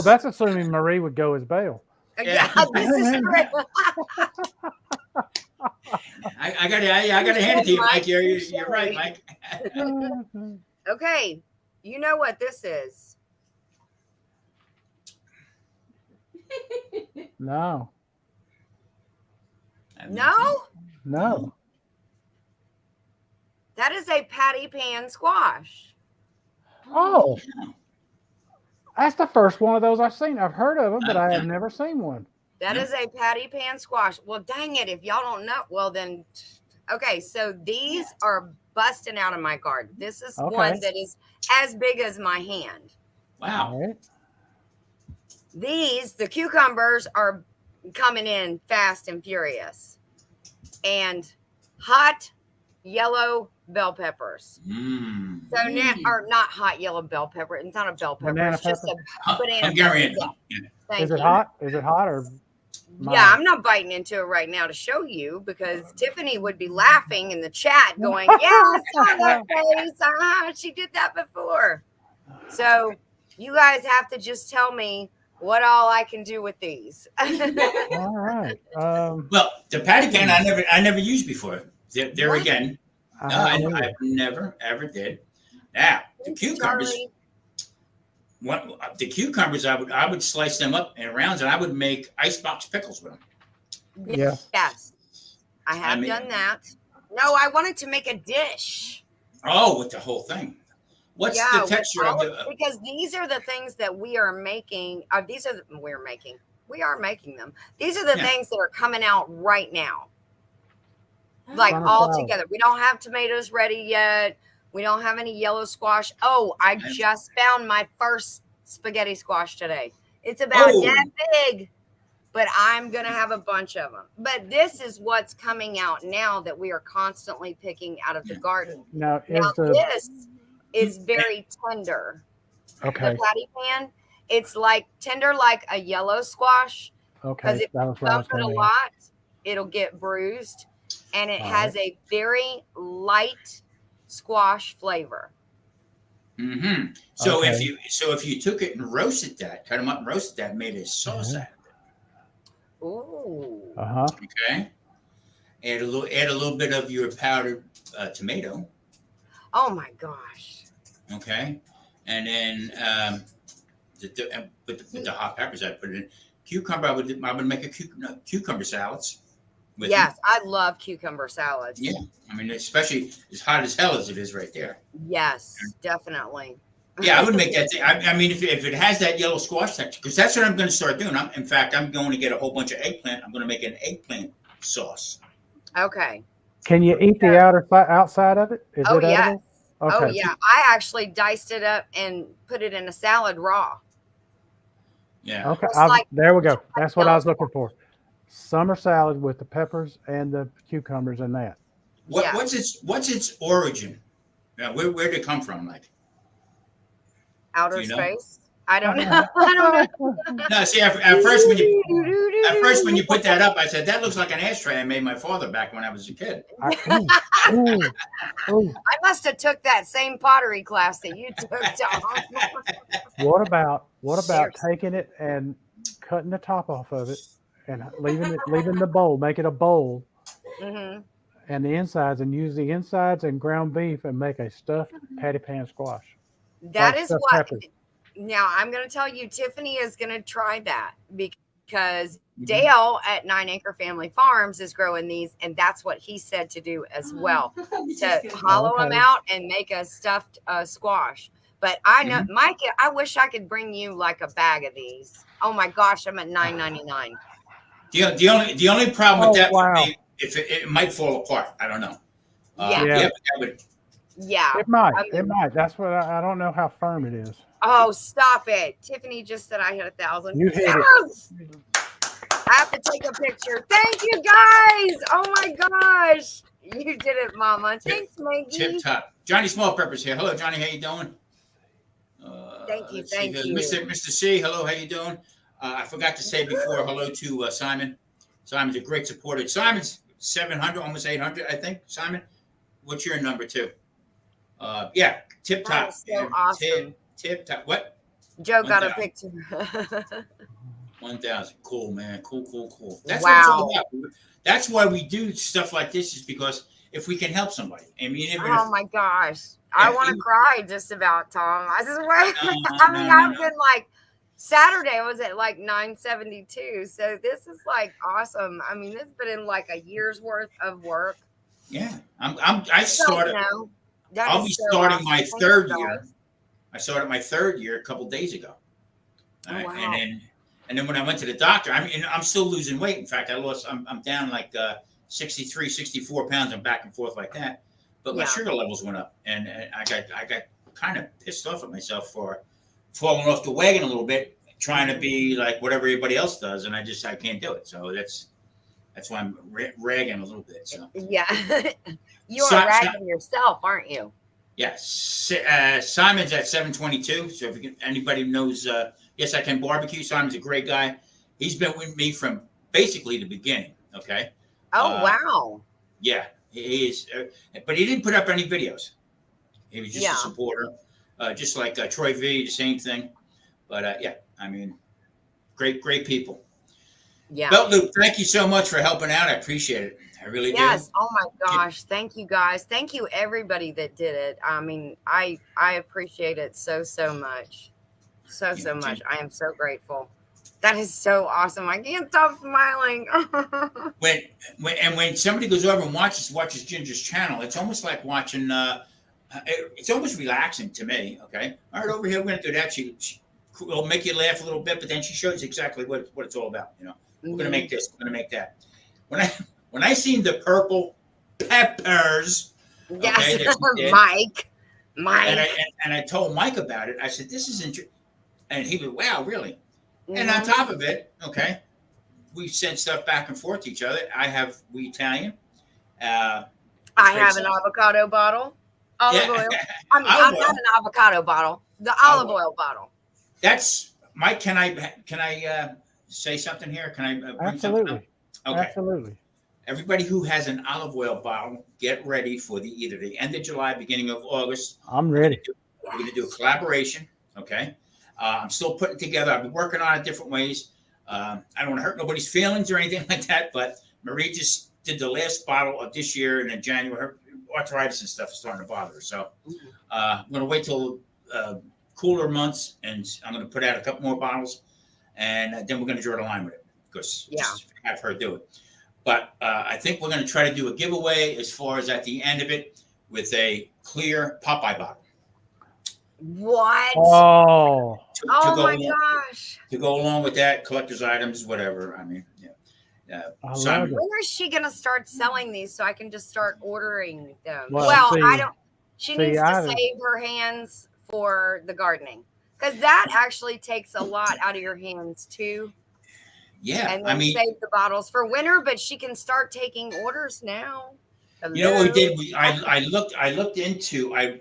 That's assuming Marie would go as bail. Yeah, this is great. I got to hand it to you, Mike. You're right, Mike. Okay, you know what this is? No. No? That is a patty pan squash. Oh. That's the first one of those I've seen. I've heard of them, but I have never seen one. That is a patty pan squash. Well, dang it. If y'all don't know, well then, okay. So these are busting out of my garden. This is one that is as big as my hand. Wow. Right. The cucumbers are coming in fast and furious. And hot yellow bell peppers. So now, or not hot yellow bell pepper. It's not a bell pepper. Banana it's just a banana Hungarian. pepper. Yeah. Is it hot? Is it hot or? Yeah, I'm not biting into it right now to show you because Tiffany would be laughing in the chat going, yeah, I saw that face. She did that before. So you guys have to just tell me what all I can do with these. All right. Well, the patty pan I never used before. There again. No, I never ever did. Now the cucumbers. The cucumbers, I would slice them up in rounds, and I would make icebox pickles with them. Yeah. Yes, I have done that. No, I wanted to make a dish. Oh, with the whole thing. What's the texture of the? Because these are the things that we are making. We are making them. These are the things that are coming out right now. Like all together. We don't have tomatoes ready yet. We don't have any yellow squash. Oh, I just found my first spaghetti squash today. It's about that big, but I'm going to have a bunch of them. But this is what's coming out now that we are constantly picking out of the garden. Now this is very tender. Okay. The patty pan, it's like tender like a yellow squash. Okay. Because if you bump it a lot, it'll get bruised. And it has a very light squash flavor. Mm-hmm. So if you took it and roasted that, cut them up and roasted that, made a sauce out of it. Ooh. Okay. Add a little bit of your powdered tomato. Oh my gosh. Okay. And then with the hot peppers I put it in. Cucumber, I would make a cucumber salads. Yes, I love cucumber salads. Yeah, I mean, especially as hot as hell as it is right there. Yes, definitely. Yeah, I would make that thing. I mean, if it has that yellow squash texture, because that's what I'm going to start doing. I'm going to get a whole bunch of eggplant. I'm going to make an eggplant sauce. Okay. Can you eat the outside of it? Is Oh, it yes. edible? Okay. Oh, yeah. I actually diced it up and put it in a salad raw. Yeah. Okay. Just like There we go. That's what I yellow was looking for. Summer salad with the peppers and the cucumbers and that. Yeah. What's its origin? Where did it come from? Like, Outer do you know? space. I don't know. I don't know. No, see, at first when you put that up, I said that looks like an ashtray I made my father back when I was a kid. Ooh. I must have took that same pottery class that you took, Tom. What about There's- taking it and cutting the top off of it and leaving the bowl, make it a bowl, Mhm. and the insides, and use the insides and ground beef and make a stuffed patty pan squash. That Like is stuffed what. peppers. Now I'm going to tell you, Tiffany is going to try that because Dale at 9 Acre Family Farms is growing these, and that's what he said to do as well, to hollow them Okay. out and make a stuffed squash. But I know, Mike, I wish I could bring you like a bag of these. Oh my gosh, I'm at $9.99. The only problem with that wow. would be if it might fall apart. I don't know. Yeah. Yeah. Yeah. It might. I mean- It might. That's what I don't know how firm it is. Oh, stop it. Tiffany just said I hit 1,000. You hit it. Yes! I have to take a picture. Thank you guys. Oh my gosh. You did it, Mama. Thanks, Maggie. Tip top. Johnny Small Peppers here. Hello, Johnny. How you doing? Thank you. Let's see Thank here. you. Mr. C. Hello. How you doing? I forgot to say before hello to Simon. Simon's a great supporter. Simon's 700, almost 800, I think. Simon, what's your number too? Yeah, tip top. That is so awesome. Tip top. What? Joe got a 1,000. picture. 1,000. Cool, man. Cool. That's Wow. what it's all about. That's why we do stuff like this, is because if we can help somebody. I mean, even Oh if, my gosh. I Yeah, want to you- cry just about, Tom. I swear. No, I've no. been like, Saturday was at like 972. So this is like awesome. I mean, it's been in like a year's worth of work. yeah, I started. I'll be starting my third year. I started my third year a couple days ago. Oh, wow. And then when I went to the doctor, I mean, I'm still losing weight. In fact, I'm down like 63, 64 pounds. I'm back and forth like that. But my Yeah. sugar levels went up, and I got kind of pissed off at myself for falling off the wagon a little bit, trying to be like what everybody else does, and I can't do it. So that's why I'm ragging a little bit. So Yeah. You are ragging yourself, aren't you? yes, Simon's at 722. So if anybody knows, Yes I Can Barbecue, Simon's a great guy. He's been with me from basically the beginning. Okay. Oh, wow. Yeah, he is. But he didn't put up any videos. He was just a supporter, just like Troy V, the same thing. But yeah, I mean, great people. Yeah. Belt Loop, thank you so much for helping out. I appreciate it. I really do. Yes. Oh my gosh. Thank you guys. Thank you everybody that did it. I mean, I appreciate it so much. So much. I am so grateful. That is so awesome. I can't stop smiling. when somebody goes over and watches Ginger's channel, it's almost like watching. It's almost relaxing to me. Okay, all right, over here we're gonna do that. She will make you laugh a little bit, but then she shows exactly what it's all about. You know, we're gonna make this. We're gonna make that. When I seen the purple peppers, yes, okay, Mike. And I told Mike about it. I said, "This is interesting," and he went, "Wow, really?" And on top of it, okay, we send stuff back and forth to each other. We Italian. I have an avocado bottle. Olive oil. I mean, not an avocado bottle. The olive oil bottle. That's Mike. Can I say something here? Can I bring something up? Okay. Absolutely. Everybody who has an olive oil bottle, get ready for either the end of July, beginning of August. I'm ready. We're going to do a collaboration. Okay. I'm still putting together. I've been working on it different ways. I don't want to hurt nobody's feelings or anything like that, but Marie just did the last bottle of this year, and in January, her arthritis and stuff is starting to bother her. So I'm going to wait till cooler months, and I'm going to put out a couple more bottles, and then we're going to draw the line with it, because just have her do it. But I think we're going to try to do a giveaway as far as at the end of it with a clear Popeye bottle. What? Oh. Oh my gosh. To go along with that, collector's items, whatever. I mean, yeah. I Simon. love it. When is she gonna start selling these so I can just start ordering them? Well, Well, see- I don't. She see, needs to I- save her hands for the gardening because that actually takes a lot out of your hands too. Yeah, And I then mean, save the bottles for winter. But she can start taking orders now. you know what we Hello? did? I looked into what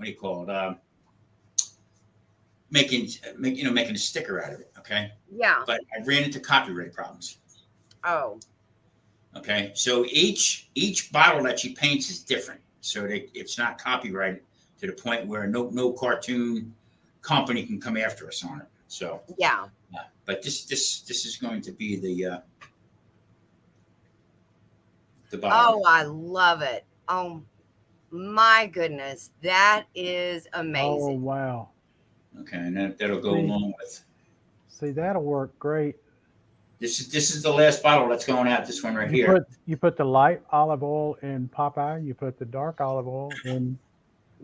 do you call it? Making a sticker out of it. Okay, Yeah. but I ran into copyright problems. Oh. Okay, so each bottle that she paints is different, so that it's not copyrighted to the point where no cartoon company can come after us on it. So, Yeah. but this is going to be the bottle. Oh, I love it. Oh my goodness, that is Oh amazing. wow. Okay, and that'll go along with. See, that'll work great. This is the last bottle that's going out. This one right here. You put the light olive oil in Popeye. You put the dark olive oil in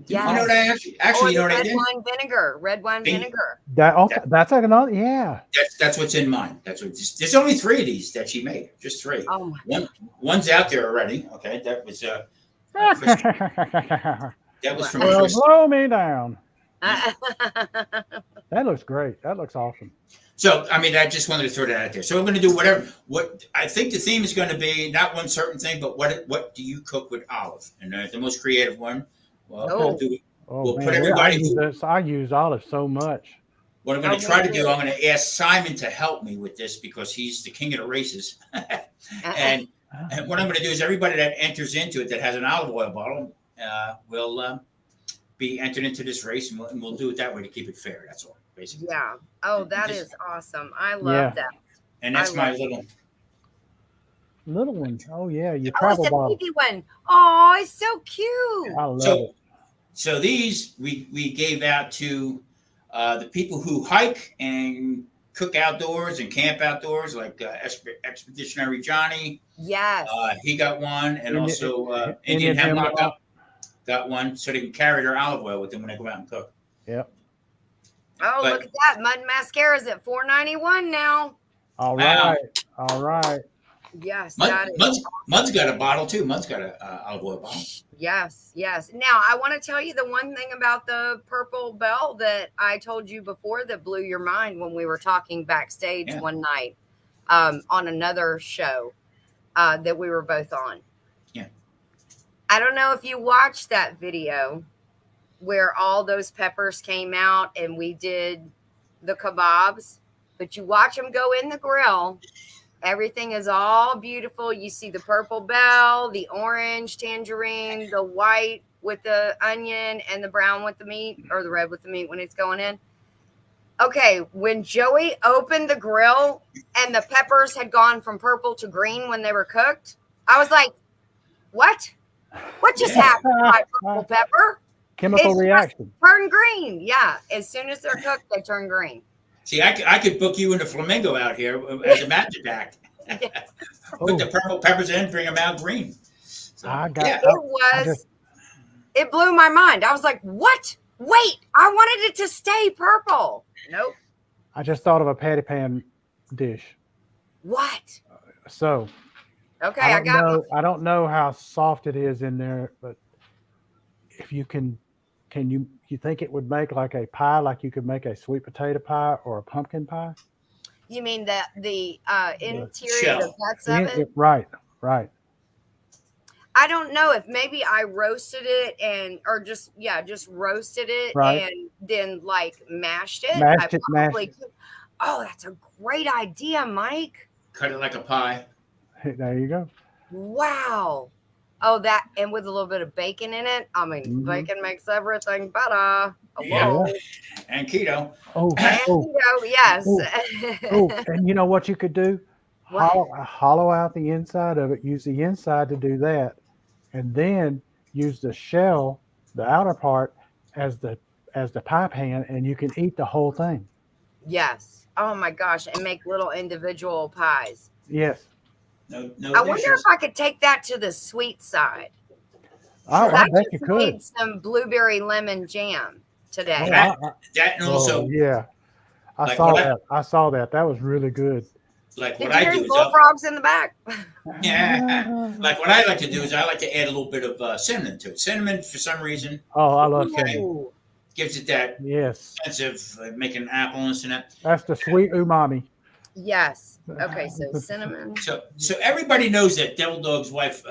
Yeah. You know what I actually you know what I red did? wine vinegar. Red wine Bing. vinegar. that. Okay, that's another. Yeah. That's what's in mine. There's only 3 of these that she made. Just 3. Oh my. One's out there already. Okay, that was from Well, Chris. blow me down. That looks great. That looks awesome. So I mean, I just wanted to throw that out there. So I'm going to do what I think the theme is going to be. Not one certain thing, but what do you cook with olive? And the most creative one. Well, Oh. we'll do. Oh, We'll man, put everybody- I use olive so much. What I'm going Oh, to try to me do, too. I'm going to ask Simon to help me with this because he's the king of the races. and what I'm going to do is everybody that enters into it that has an olive oil bottle will be entered into this race, and we'll do it that way to keep it fair. That's all, basically. Yeah. Oh, that Just- is awesome. I love Yeah. that. And that's I my love Little one. Oh yeah, your Oh, travel it's a bottle. baby one. Oh, it's so cute. I love So, it. so these we gave out to the people who hike and cook outdoors and camp outdoors, like Expeditionary Johnny. Yes. He got one, and Indian- also Indian Indian Hemlock Hemlock. got one, so they can carry their olive oil with them when they go out and cook. Yep. Oh, but- look at that. Mud mascara is at $4.91 now. All Wow. right. All right. Yes, that is. Mud's got a bottle too. Mud's got a olive oil bottle. Yes, yes. Now, I want to tell you the one thing about the purple bell that I told you before that blew your mind when we were talking backstage Yeah. one night on another show that we were both on. Yeah. I don't know if you watched that video where all those peppers came out and we did the kebabs, but you watch them go in the grill. Everything is all beautiful. You see the purple bell, the orange tangerine, the white with the onion, and the brown with the meat, or the red with the meat when it's going in. Okay, when Joey opened the grill and the peppers had gone from purple to green when they were cooked, I was like, what? What just Yeah. happened to my purple pepper? Chemical It's reaction. Turn green. Yeah, as soon as they're cooked, they turn green. See, I could book you in the Flamingo out here as a magic act. Put the purple peppers in, bring them out green. So, I got yeah. It blew my mind. I was like, what? Wait, I wanted it to stay purple. Nope. I just thought of a patty pan dish. What? So Okay, I I got I don't know how soft it is in there, but if you can you think it would make like a pie, like you could make a sweet potato pie or a pumpkin pie? You mean the interior, shell. the guts of it? Right. I don't know if maybe I roasted it or just roasted it Right. and then like mashed it. Mashed I it, probably could. Oh, that's a great idea, Mike. Cut it like a pie. There you go. Wow. Oh, that and with a little bit of bacon in it. I mean, Mhm. bacon makes everything better. Yeah. Hello. And keto. Oh, And, oh, yes. oh, and you know what you could do? What? Hollow out the inside of it. Use the inside to do that, and then use the shell, the outer part, as the pie pan, and you can eat the whole thing. Yes. Oh my gosh, and make little individual pies. Yes. No I wonder dishes. if I could take that to the sweet side. Oh, 'Cause I bet you just could. made some blueberry lemon jam today. That and also yeah, I Like saw what I- that. I saw that. That was really good. like Did what you I hear do the is bullfrogs in the back? like what I like to do is I like to add a little bit of cinnamon to it. Cinnamon, for some reason, Oh, I love cinnamon. Ooh, gives it that Yes, sense of making an apple and that. that's the sweet umami. yes. Okay, so cinnamon. So everybody knows that Devil Dog's wife,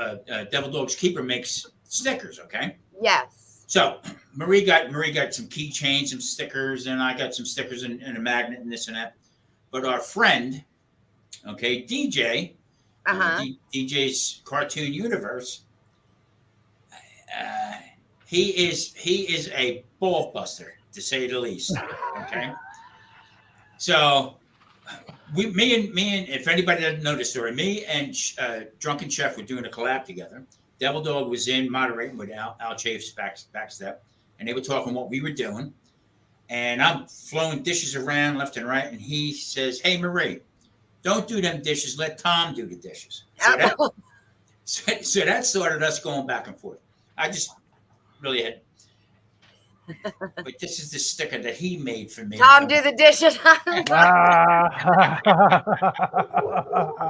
Devil Dog's keeper, makes stickers. Okay. Yes. So Marie got some keychains, some stickers, and I got some stickers and a magnet and this and that. But our friend, okay, DJ, Uh-huh. DJ's Cartoon Universe, uh, he is a ball buster, to say the least. Okay. So me and if anybody doesn't know the story, me and Drunken Chef were doing a collab together. Devil Dog was in moderating with Al Chafe's backstep, and they were talking what we were doing. And I'm flowing dishes around left and right, and he says, "Hey Marie, don't do them dishes. Let Tom do the dishes." So that started us going back and forth. I just really had. But this is the sticker that he made for me. Tom, do the dishes. Ah.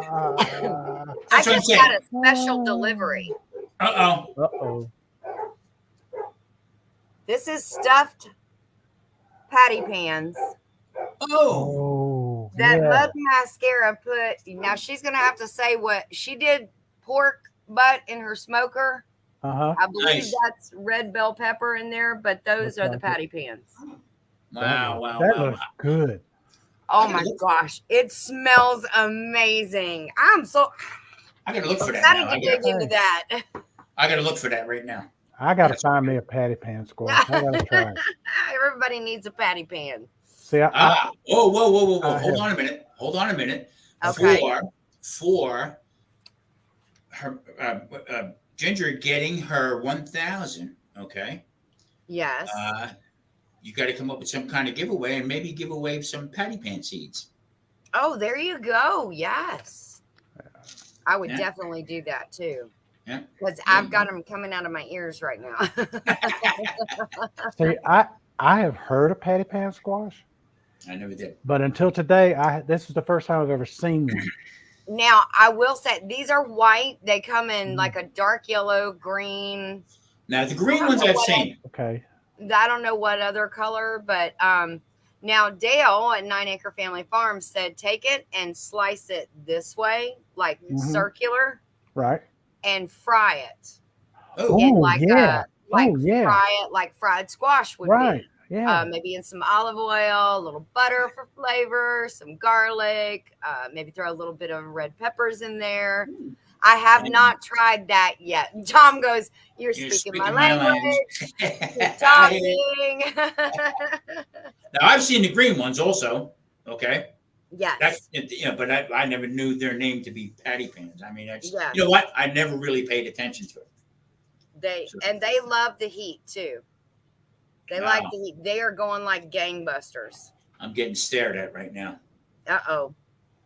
I That's what I'm just saying. got a special delivery. Uh-oh. This is stuffed patty pans Oh, that yeah. Mud Mascara put. Now she's gonna have to say what she did. Pork butt in her smoker. Uh-huh. I believe Nice. that's red bell pepper in there, but those Looks are the like patty pans. Wow, That wow. looks good. Oh my gosh, it smells amazing. I'm so I gotta look for that excited now. to dig into that. I gotta look for that right now. I got to find me a patty pan squash. I got to try it. Everybody needs a patty pan. See, Whoa. I Hold have- on a minute. Okay. For her Ginger getting her 1,000. Okay. Yes. You got to come up with some kind of giveaway and maybe give away some patty pan seeds. Oh, there you go. Yes. I would Yeah. definitely do that too. Yeah. Because I've got them coming out of my ears right now. see, I have heard of patty pan squash, I never did. but until today, this is the first time I've ever seen one. Now, I will say these are white. They come in like a dark yellow, green. Now the green ones I've seen. Okay. I don't know what other color, but now Dale at 9 Acre Family Farm said take it and slice it this way, like circular, Right. and fry it. Oh, And Oh, like yeah. yeah. Fry it like fried squash would Right. be. Yeah. Maybe in some olive oil, a little butter for flavor, some garlic, maybe throw a little bit of red peppers in there. I have not tried that yet. Tom goes, You're speaking my language. You're talking. Now I've seen the green ones also. Okay. Yes. But I never knew their name to be patty pans. I mean, that's, Yeah. you know what? I never really paid attention to it. They love the heat too. They like the heat. They are going like gangbusters. I'm getting stared at right now. Uh-oh.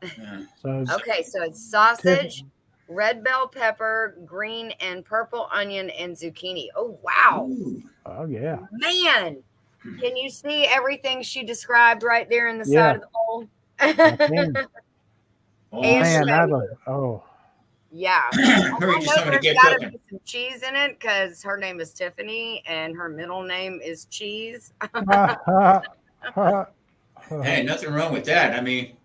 Yeah. Okay, so it's sausage, red bell pepper, green and purple onion, and zucchini. Oh, wow. Ooh. Oh, yeah. Man, can you see everything she described right there in the Yeah. side of the bowl? Oh, And man, yeah. Marie I just know told me to there's get got to cooking. be some cheese in it because her name is Tiffany and her middle name is Cheese. Hey, nothing wrong with that. I mean,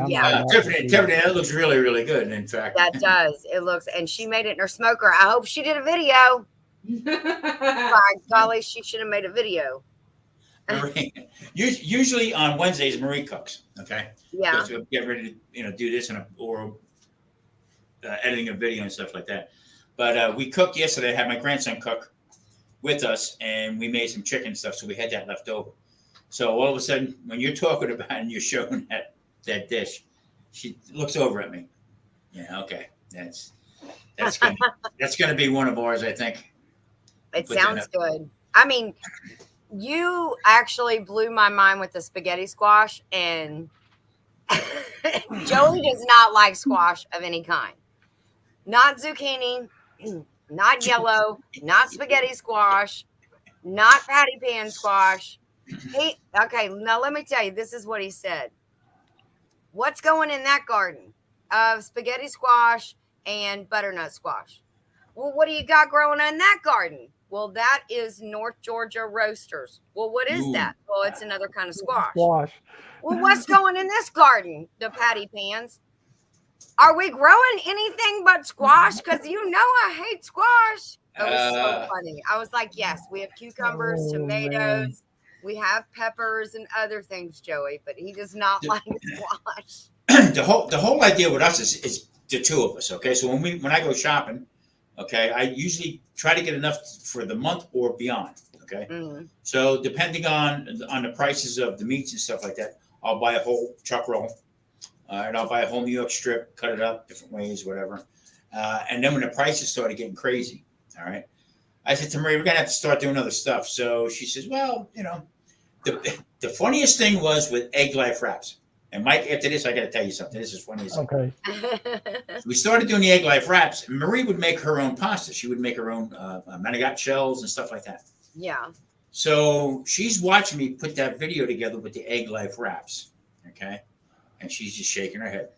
Yeah. Tiffany, that looks really, really good. In fact, That does. It looks, and she made it in her smoker. I hope she did a video. My golly, she should have made a video. Marie, usually on Wednesdays, Marie cooks. Okay. Yeah. So get ready to do this or editing a video and stuff like that. But we cooked yesterday. I had my grandson cook with us, and we made some chicken stuff. So we had that left over. So all of a sudden, when you're talking about and you're showing that dish, she looks over at me. Yeah, okay, that's gonna be one of ours, I think. It sounds good. I mean, you actually blew my mind with the spaghetti squash, and Joey does not like squash of any kind. Not zucchini, not yellow, not spaghetti squash, not patty pan squash. Okay, now let me tell you, this is what he said. What's going in that garden of spaghetti squash and butternut squash? Well, what do you got growing in that garden? Well, that is North Georgia roasters. Well, what is Ooh. that? Well, it's another kind of squash. Squash. Well, what's going in this garden? The patty pans. Are we growing anything but squash? Because you know I hate squash. It was so funny. I was like, yes, we have cucumbers, Oh, tomatoes, man. we have peppers and other things, Joey, but he does not like squash. The whole idea with us is the two of us. Okay, so when I go shopping, okay, I usually try to get enough for the month or beyond. Okay, so depending on the prices of the meats and stuff like that, I'll buy a whole chuck roll. And I'll buy a whole New York strip, cut it up different ways, whatever. And then when the prices started getting crazy, all right, I said to Marie, we're going to have to start doing other stuff. So she says, well, you know, the funniest thing was with egg life wraps. And Mike, after this, I got to tell you something. This is funny. Okay. We started doing the egg life wraps. And Marie would make her own pasta. She would make her own manigot shells and stuff like that. Yeah. So she's watching me put that video together with the egg life wraps. Okay. And she's just shaking her head.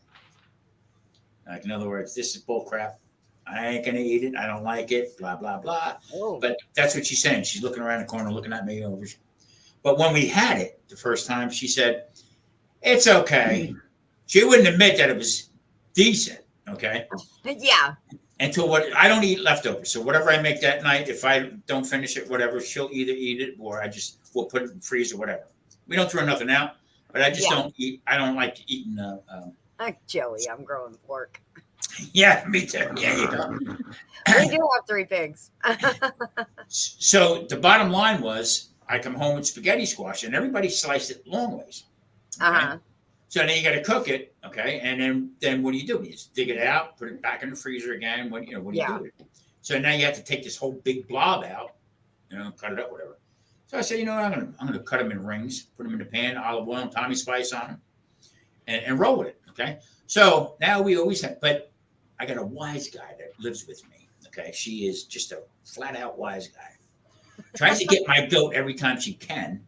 Like, in other words, this is bull crap. I ain't going to eat it. I don't like it, blah, blah, blah. Oh. But that's what she's saying. She's looking around the corner, looking at me over. But when we had it the first time, she said, it's okay. She wouldn't admit that it was decent, okay? Yeah. Until I don't eat leftovers. So whatever I make that night, if I don't finish it, whatever, she'll either eat it or we'll put it in the freezer, whatever. We don't throw nothing out. But I just don't eat. I don't like eating. Joey, I'm growing pork. Yeah, me too. Yeah, you go. We do have 3 pigs. So the bottom line was, I come home with spaghetti squash, and everybody sliced it long ways. Okay? So then you got to cook it, okay? And then what do? You just dig it out, put it back in the freezer again. What do you do with it? So now you have to take this whole big blob out, cut it up, whatever. So I said, you know what, I'm gonna cut them in rings, put them in the pan, olive oil, Tommy spice on them, and roll with it. Okay. So now we always have, but I got a wise guy that lives with me. Okay. She is just a flat out wise guy. Tries to get my goat every time she can.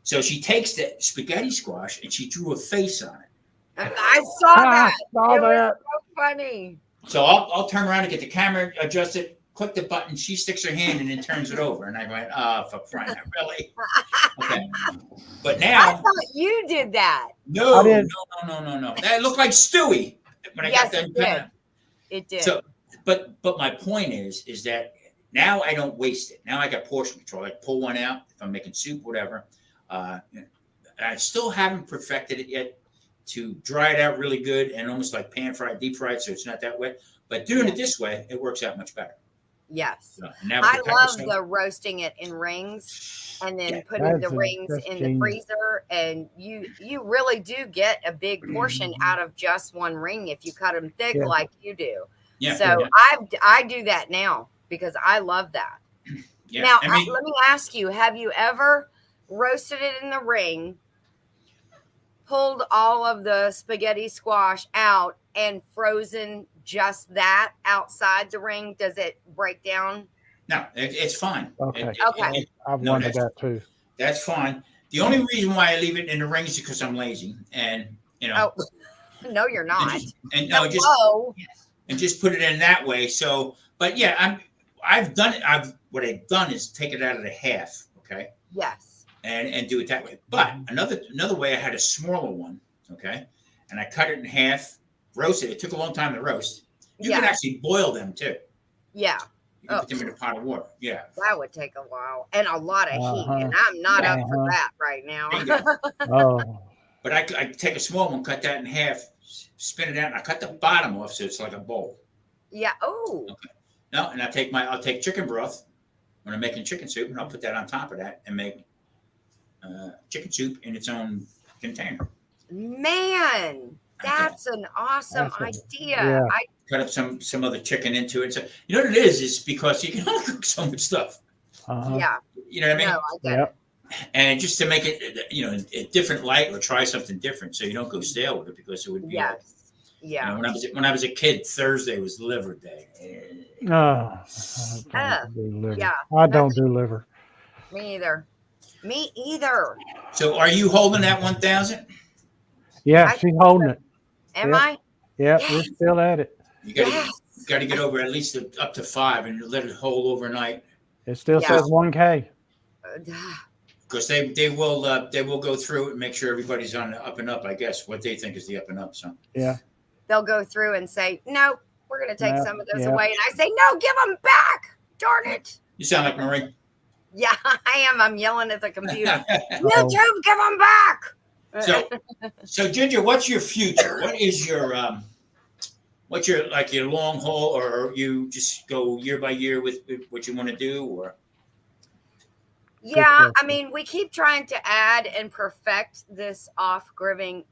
So she takes the spaghetti squash and she drew a face on it. I saw that. Saw that. Was so funny. So I'll turn around and get the camera adjusted. Click the button, she sticks her hand and then turns it over. And I went, for crying out, really? Okay. But now. I thought you did that. No. That looked like Stewie when I got done. It did. So, but my point is that now I don't waste it. Now I got portion control. I pull one out if I'm making soup, whatever. I still haven't perfected it yet to dry it out really good and almost like pan fried, deep fried, so it's not that wet. But doing it this way, it works out much better. Yes. Now I love the roasting it in rings and then putting the rings in the freezer. And you really do get a big portion out of just one ring if you cut them thick like you do. Yeah. So I do that now because I love that. Yeah. Now, let me ask you, have you ever roasted it in the ring, pulled all of the spaghetti squash out and frozen just that outside the ring? Does it break down? No, it's fine. Okay. I've no, wondered that too. That's fine. The only reason why I leave it in the ring is because I'm lazy, and Oh, no, you're not. And just put it in that way. So, but yeah, I've done it. What I've done is take it out of the half. Okay. Yes. And do it that way. But another way, I had a smaller one. Okay, and I cut it in half. Roasted. It took a long time to roast. You can actually boil them too. Yeah. You can put them in a pot of water. Yeah. That would take a while and a lot of heat. And I'm not up for that right now. But I take a small one, cut that in half, spin it out, and I cut the bottom off so it's like a bowl. Yeah. Oh. Okay. No, and I'll take chicken broth when I'm making chicken soup, and I'll put that on top of that and make chicken soup in its own container. Man. That's an awesome idea. Yeah. I cut up some other chicken into it. So you know what it is because you can only cook so much stuff. Yeah. You know what I mean? No, I get it. And just to make it, a different light or try something different, so you don't go stale with it because it would be. Yeah. When I was a kid, Thursday was liver day. I don't do liver. Me either. So are you holding that 1,000? Yeah, I she's think holding so. it. Am Yep. I? Yeah, Yes. we're still at it. You Yes. got to get over at least up to 5 and let it hold overnight. It still Yeah. says 1K. Because they will go through it and make sure everybody's on the up and up. I guess what they think is the up and up. So Yeah. They'll go through and say, no, we're going to take Yeah, some of those yeah. away. And I say, no, give them back. Darn it. you sound like Marie. Yeah, I am. I'm yelling at the computer. Uh-oh. YouTube, give them back. So Ginger, what's your future? What is your what's your like your long haul, or you just go year by year with what you want to do, or Yeah, I mean, we keep trying to add and perfect this off-grid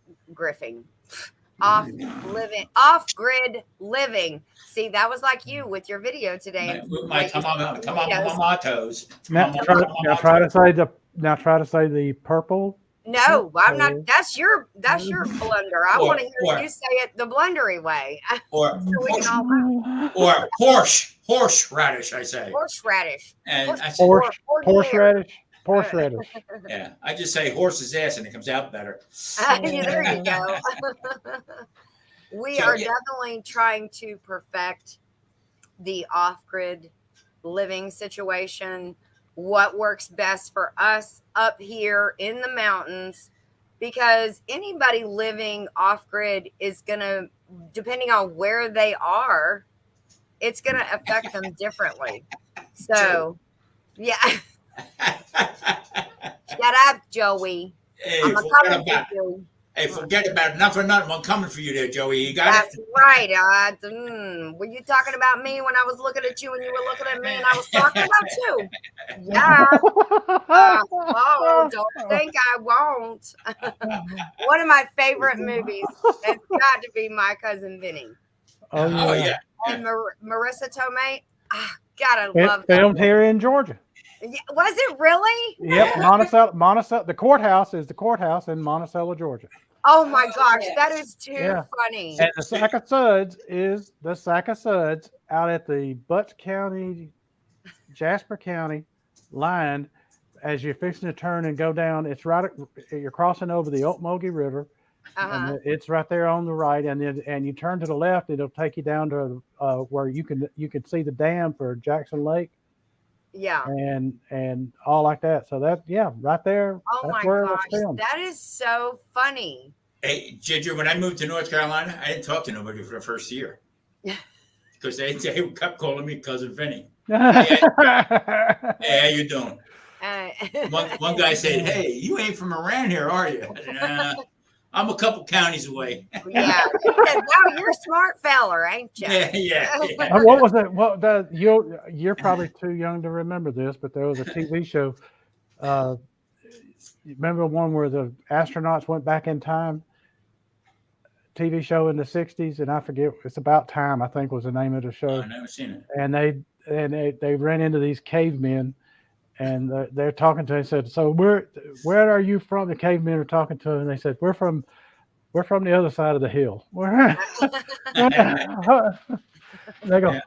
living. See, that was like you with your video today. my come on my toes. Now try to say the purple. No, I'm not. That's your blunder. I want to hear or- you say it the blundery way. or So we can all laugh. or horseradish, I say. Horseradish. And I say, Horseradish. yeah, I just say horse's ass and it comes out better. There you go. We are definitely trying to perfect the off-grid living situation, what works best for us up here in the mountains, because anybody living off-grid is going to, depending on where they are, it's going to affect them differently. So, yeah. Shut up, Joey. Hey, I'm coming for you. Hey, forget about it. Not for nothing. I'm coming for you there, Joey. You got That's it? right. Were you talking about me when I was looking at you and you were looking at me and I was talking about you? Yeah. Oh, don't think I won't. One of my favorite movies. It's got to be My Cousin Vinny. Oh yeah. And Marissa Tomei. Gotta love that. Filmed here in Georgia. Was it really? Yep, Monticello. The courthouse is the courthouse in Monticello, Georgia. Oh my gosh, that is too funny. And the Sack of Suds is the Sack of Suds out at the Butts County, Jasper County line. As you're fixing to turn and go down, it's right. You're crossing over the Okmulgee River, and it's right there on the right. And then you turn to the left, it'll take you down to where you can see the dam for Jackson Lake. Yeah. And all like that. So that, right there. Oh my gosh. That is so funny. Hey, Ginger, when I moved to North Carolina, I didn't talk to nobody for the first year. Because they kept calling me Cousin Vinny. Hey, how you doing? One guy said, hey, you ain't from around here, are you? I'm a couple counties away. Yeah. Wow, you're a smart fella, ain't you? Yeah. What was it? You're probably too young to remember this, but there was a TV show. Remember one where the astronauts went back in time? TV show in the 60s, and I forget. It's About Time, I think, was the name of the show. I've never seen it. And they ran into these cavemen. And they're talking to him. Said, "So where are you from?" The cavemen are talking to him. And they said, "We're from the other side of the hill." They go,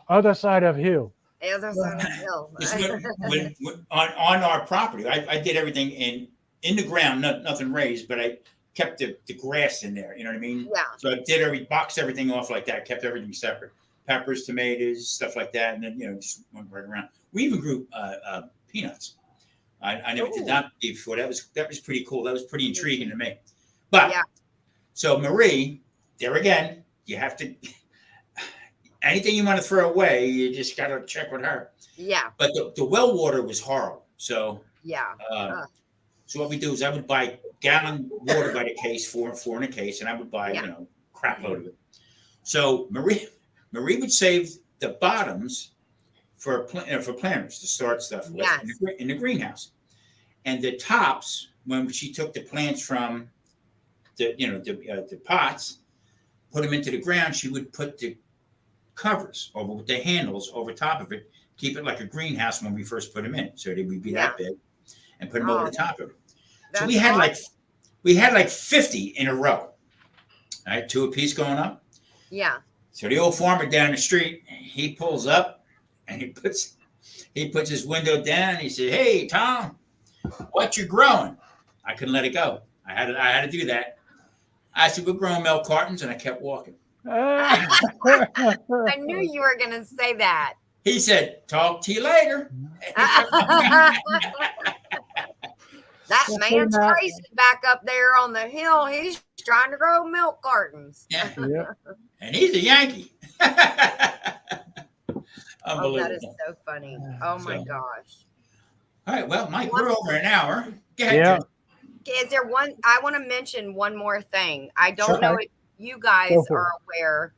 other side of hill. Other side of the hill. when on our property, I did everything in the ground, nothing raised, but I kept the grass in there. You know what I mean? Yeah. So I boxed everything off like that. Kept everything separate. Peppers, tomatoes, stuff like that, and then just went right around. We even grew peanuts. I never did that before. That was pretty cool. That was pretty intriguing to me. But so Marie, there again, you have to anything you want to throw away, you just got to check with her. Yeah. But the well water was horrible. So so what we do is I would buy gallon water by the case, four in a case, and I would buy crap load of it. So Marie would save the bottoms for planters to start stuff with in the greenhouse, and the tops, when she took the plants from the pots, put them into the ground, she would put the covers over with the handles over top of it, keep it like a greenhouse when we first put them in, so they would be that big, and put them over the top of it. So we had like 50 in a row, right, 2 apiece going up. Yeah. So the old farmer down the street, he pulls up and he puts his window down. He said, "Hey, Tom, what you growing?" I couldn't let it go. I had to do that. I said, we're growing milk cartons, and I kept walking. I knew you were going to say that. He said, talk to you later. That Well, man's crazy back up there on the hill. He's trying to grow milk cartons. Yeah. Yep. And he's a Yankee. Oh, that is Unbelievable. so funny. Oh my So- gosh. All right, well, Mike, we're over an hour. Go ahead, Yeah. Jim. Is there one? I want to mention one more thing. I don't Sure. know if you guys Go for are aware,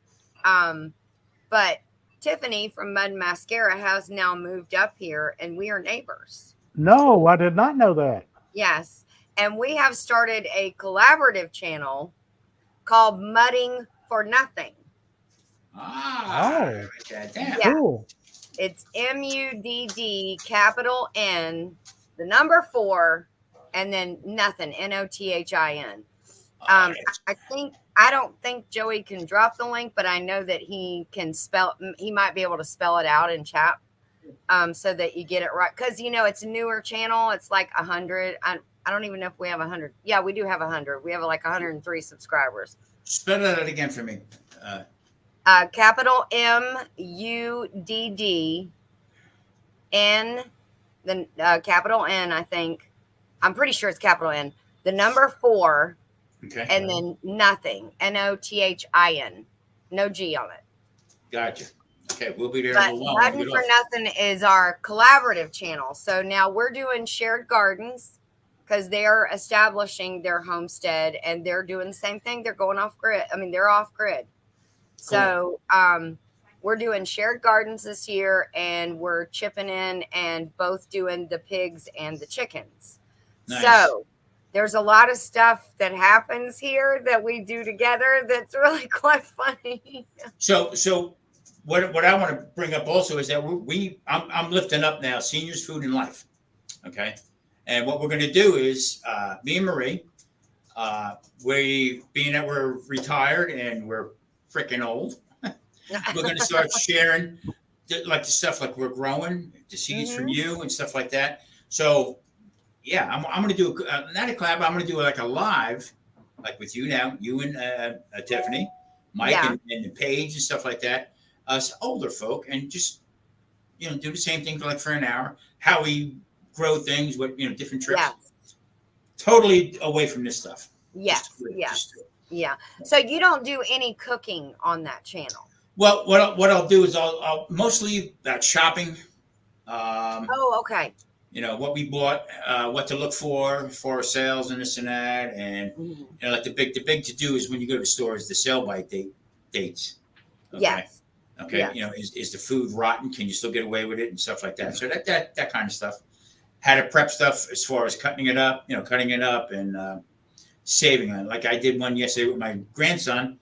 but Tiffany from Mud Mascara has now moved up here, and we are neighbors. No, I did not know that. Yes, and we have started a collaborative channel called Mudding for Nothing. Ah, Oh. write that down. Yeah. Cool. It's MUDD capital N, the number 4, and then nothing, NOTHIN. All right. I don't think Joey can drop the link, but I know that he can he might be able to spell it out in chat, so that you get it right. Cause it's a newer channel. It's like 100. I don't even know if we have 100. Yeah, we do have 100. We have like 103 subscribers. Spell that out again for me. Capital MUDD N, then capital N, I think. I'm pretty sure it's capital N. The number 4, Okay. and then nothing. NOTHIN. No G on it. Gotcha. Okay, we'll be there But in a little while. Button Get for off. Nothing is our collaborative channel. So now we're doing shared gardens because they're establishing their homestead and they're doing the same thing. They're going off grid. I mean, they're off grid. So we're doing shared gardens this year, and we're chipping in and both doing the pigs and the chickens. Nice. So there's a lot of stuff that happens here that we do together that's really quite funny. So what I want to bring up also is that I'm lifting up now seniors food and life. Okay. And what we're going to do is me and Marie, being that we're retired and we're freaking old, we're going to start sharing like the stuff like we're growing, the seeds from you and stuff like that. So yeah, I'm going to do not a collab. I'm going to do like a live, like with you now, you and Tiffany, Mike, and Paige and stuff like that. Us older folk, and just do the same thing for an hour. How we grow things, what different trips. Yeah. Totally away from this stuff. Yes. Yeah. So you don't do any cooking on that channel? Well, what I'll do is I'll mostly about shopping. Oh, okay. What we bought, what to look for sales and this and that, and like the big to do is when you go to the store is the sell by dates. Okay? Yes. Okay. Yes. Is the food rotten? Can you still get away with it and stuff like that? So that kind of stuff. How to prep stuff as far as cutting it up and saving it. Like I did one yesterday with my grandson.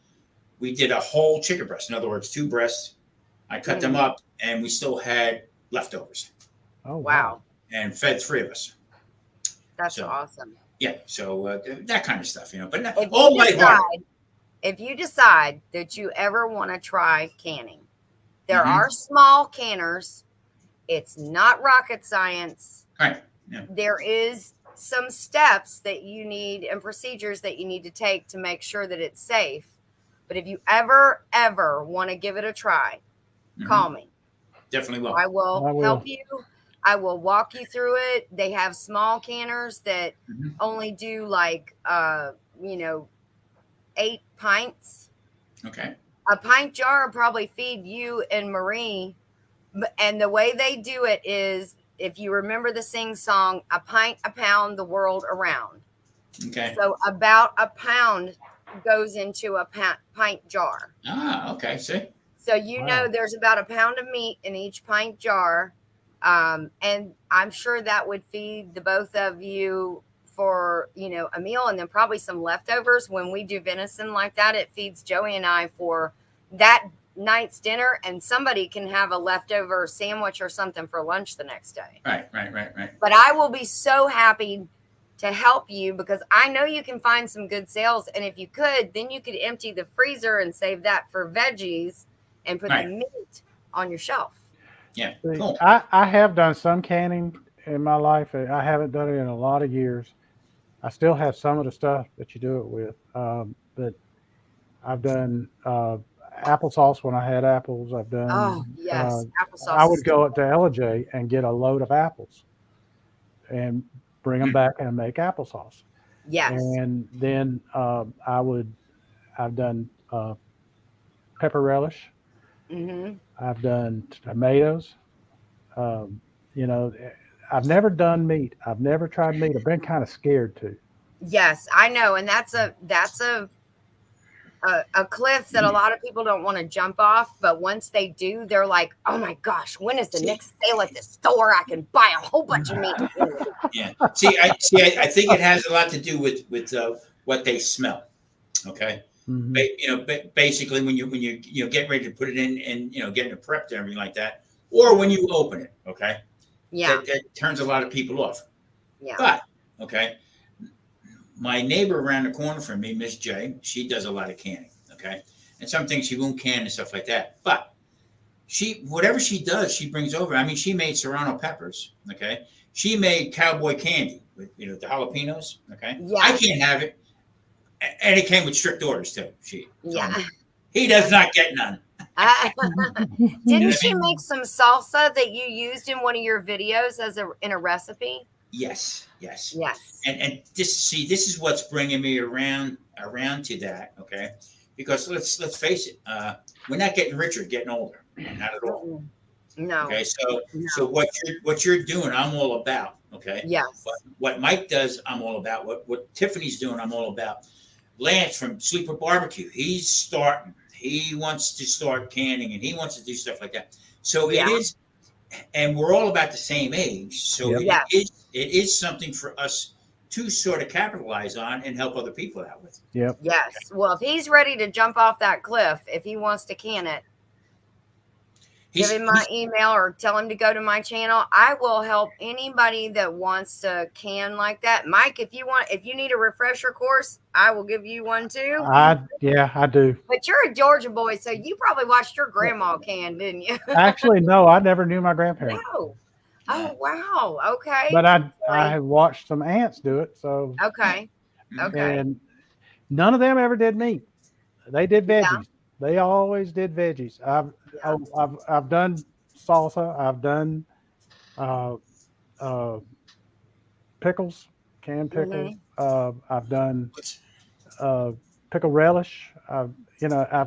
We did a whole chicken breast. In other words, 2 breasts. I cut them up, and we still had leftovers. Oh, Wow. And fed 3 of us. That's awesome. Yeah. So that kind of stuff, But if you decide that you ever want to try canning, there Mhm. are small canners. It's not rocket science. Right. Yeah. There is some steps that you need and procedures that you need to take to make sure that it's safe. But if you ever want to give it a try, call me. Definitely will. I will help you. I will walk you through it. They have small canners that only do like 8 pints. Okay. A pint jar will probably feed you and Marie. And the way they do it is, if you remember the sing song, a pint, a pound, the world around. Okay. So about a pound goes into a pint jar. Ah, okay. See? So there's about a pound of meat in each pint jar. And I'm sure that would feed the both of you for, a meal, and then probably some leftovers. When we do venison like that, it feeds Joey and I for that night's dinner, and somebody can have a leftover sandwich or something for lunch the next day. Right. But I will be so happy to help you, because I know you can find some good sales. And if you could, then you could empty the freezer and save that for veggies and put the meat on your shelf. Yeah. Cool. I have done some canning in my life. I haven't done it in a lot of years. I still have some of the stuff that you do it with, but I've done applesauce when I had apples. I've Oh done. yes, I applesauce is would go up to LJ and get a load of apples and bring them back and make applesauce. yes. And then I've done pepper relish. Mm-hmm. I've done tomatoes. Um, you know, I've never done meat. I've never tried meat. I've been kind of scared to. Yes, I know, and that's a cliff that a lot of people don't want to jump off, but once they do, they're like, "Oh my gosh, when is the See, next sale at the store? I can buy a whole bunch of meat." yeah. I think it has a lot to do with what they smell. Okay. Hmm. Basically, when you get ready to put it in and getting it prepped and everything like that, or when you open it, okay, Yeah, that turns a lot of people off. yeah, But okay, my neighbor around the corner from me, Miss J, she does a lot of canning. Okay, and some things she won't can and stuff like that. But whatever she does, she brings over. I mean, she made serrano peppers. Okay, she made cowboy candy with the jalapenos. Okay, I yes, can't have it, and it came with strict orders too. She told yeah. me he does not get none. Uh, You know didn't what I she mean? make some salsa that you used in one of your videos as in a recipe? Yes, yes. Yes. And this is what's bringing me around to that. Okay, because let's face it, we're not getting richer, getting older, not at all. Mm-mm. No, Okay, so no. what you're doing, I'm all about. Okay, but Yes. what Mike does, I'm all about. What Tiffany's doing, I'm all about. Lance from Sleeper Barbecue, he's starting. He wants to start canning, and he wants to do stuff like that. So it Yeah. is, and we're all about the same age. So Yep. it Yes. is it is something for us to sort of capitalize on and help other people out with. Yep. Yes. Well, if he's ready to jump off that cliff, if he wants to can it, give him my He's email or tell him to go to my channel. I will help anybody that wants to can like that. Mike, if you need a refresher course, I will give you one too. I do. But you're a Georgia boy, so you probably watched your grandma can, didn't you? Actually, no, I never knew my grandparents, No. yeah. Oh wow. Okay. but I Sorry. have watched some aunts do it. So, Okay. Okay. and none of them ever did meat. They did Yeah. veggies. They always did veggies. Yeah. I've done salsa. I've done uh, uh, pickles, canned pickles. Mhm. I've done uh, pickle relish. I've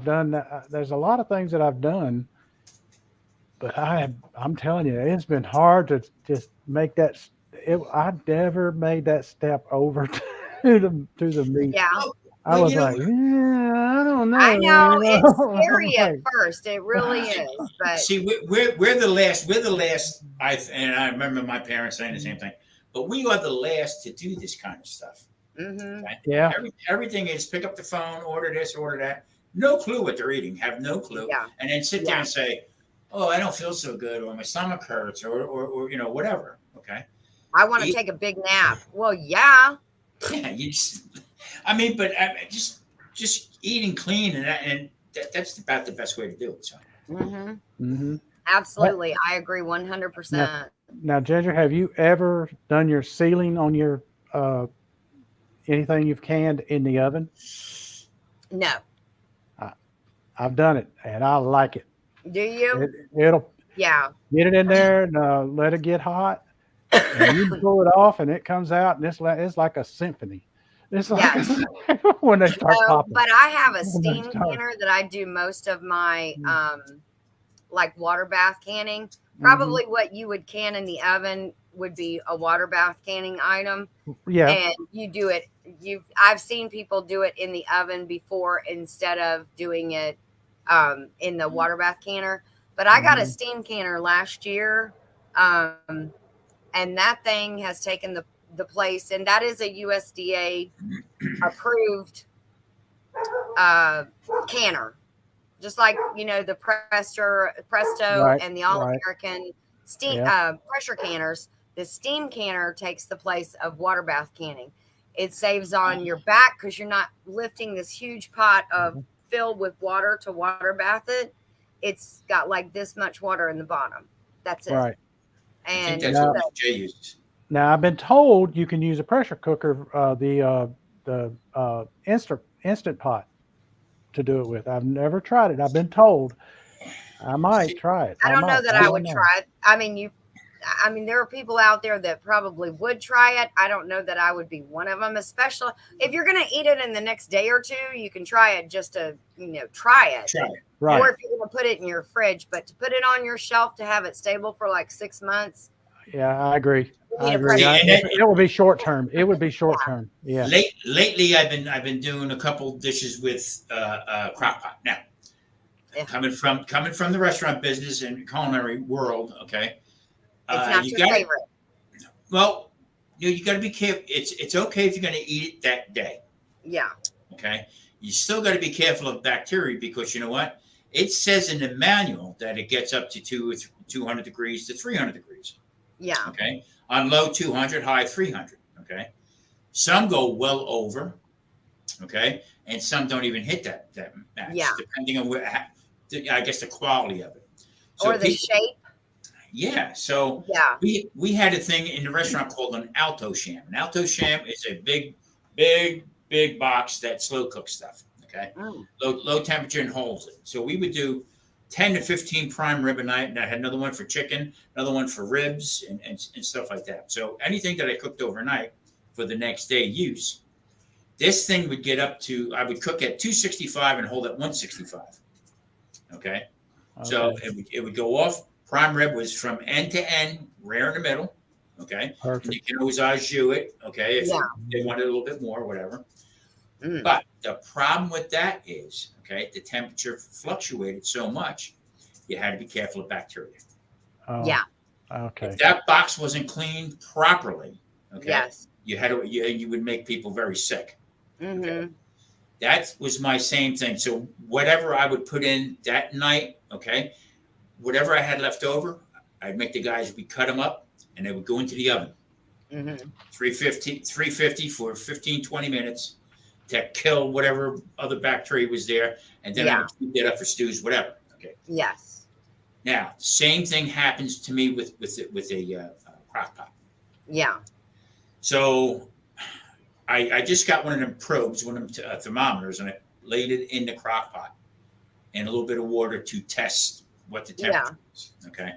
done. There's a lot of things that I've done, but I'm telling you, it's been hard to just make that. I never made that step over to the meat. Yeah. Oh, I well, was like, yeah, I don't I know. know it's I'm scary at like, first. It really is. But see, we're the last. We're the last. And I remember my parents saying the same thing. But we are the last to do this kind of stuff. mhm. Okay? yeah, Everything is pick up the phone, order this, order that. No clue what they're eating. Have no clue. Yeah. And then sit there Yeah. and say, "Oh, I don't feel so good," or "My stomach hurts," or whatever. Okay. I want to Eat, take a big nap. Well, yeah. yeah. I mean, but just eating clean that's about the best way to do it. So. Hmm. hmm Absolutely. I agree Now, 100%. now, Ginger, have you ever done your sealing on your anything you've canned in the oven? No. I, I've done it, and I like it. Do you? It'll Yeah. get it in there and let it get hot, and you pull it off, and it comes out, and it's like a symphony. It's like Yes. when they start So, popping. but I have a When they steam start. canner that I do most of my like water bath canning. Hmm. Probably what you would can in the oven would be a water bath canning item. Yeah. And you do it. I've seen people do it in the oven before instead of doing it in the water bath canner. But I got a Mhm. steam canner last year, and that thing has taken the place, and that is a USDA approved canner, just like the Presto Right. and the All Right. American steam Yeah. pressure canners. The steam canner takes the place of water bath canning. It saves on your back because you're not lifting this huge pot of filled with water to water bath it. It's got like this much water in the bottom. That's it. Right. I think And that's what Now, Miss J uses. Now I've been told you can use a pressure cooker, the instant pot to do it with. I've never tried it. I've been told I might See, try it. I don't know that I would know. try it. I mean, there are people out there that probably would try it. I don't know that I would be one of them, especially if you're going to eat it in the next day or two. You can try it just to, try it. try it. Right. Or if you're going to put it in your fridge, but to put it on your shelf to have it stable for like 6 months. Yeah, I agree. you I need a agree. pressure It would be short term. It would be short term. Yeah. Lately, I've been doing a couple dishes with crock pot. Now, Yeah. coming from the restaurant business and culinary world, okay. It's not you your gotta- favorite. Well, you got to be careful. It's okay if you're going to eat it that day. Yeah. Okay. You still got to be careful of bacteria because you know what? It says in the manual that it gets up to 200 degrees to 300 degrees. Yeah. Okay. On low 200, high 300. Okay. Some go well over. Okay. And some don't even hit that match. Yeah. Depending on I guess the quality of it. Or the shape. Yeah. So Yeah. we had a thing in the restaurant called an Alto Sham. An Alto Sham is a big box that slow cooks stuff. Okay. Mm. Low temperature and holds it. So we would do 10 to 15 prime rib a night. And I had another one for chicken, another one for ribs and stuff like that. So anything that I cooked overnight for the next day use, this thing would get up to, I would cook at 265 and hold at 165. Okay. So it would go off. Prime rib was from end to end, rare in the middle. Okay. Perfect. And you can always au jus it. Okay. If they wanted a little bit more, whatever. Mm. But the problem with that is, okay, the temperature fluctuated so much, you had to be careful of bacteria. Oh, Yeah. Okay. If that box wasn't cleaned properly, okay, Yes. you would make people very sick. Mm-hmm. Okay. That was my same thing. So whatever I would put in that night, okay, whatever I had left over, I'd make the guys, we cut them up and they would go into the oven. Mm-hmm. 350 for 15, 20 minutes to kill whatever other bacteria was there. And then I would keep that up for stews, whatever. Okay. Yes. Now, same thing happens to me with a crock pot. Yeah. So I just got one of them probes, one of them thermometers, and I laid it in the crock pot and a little bit of water to test what the temperature is. Okay.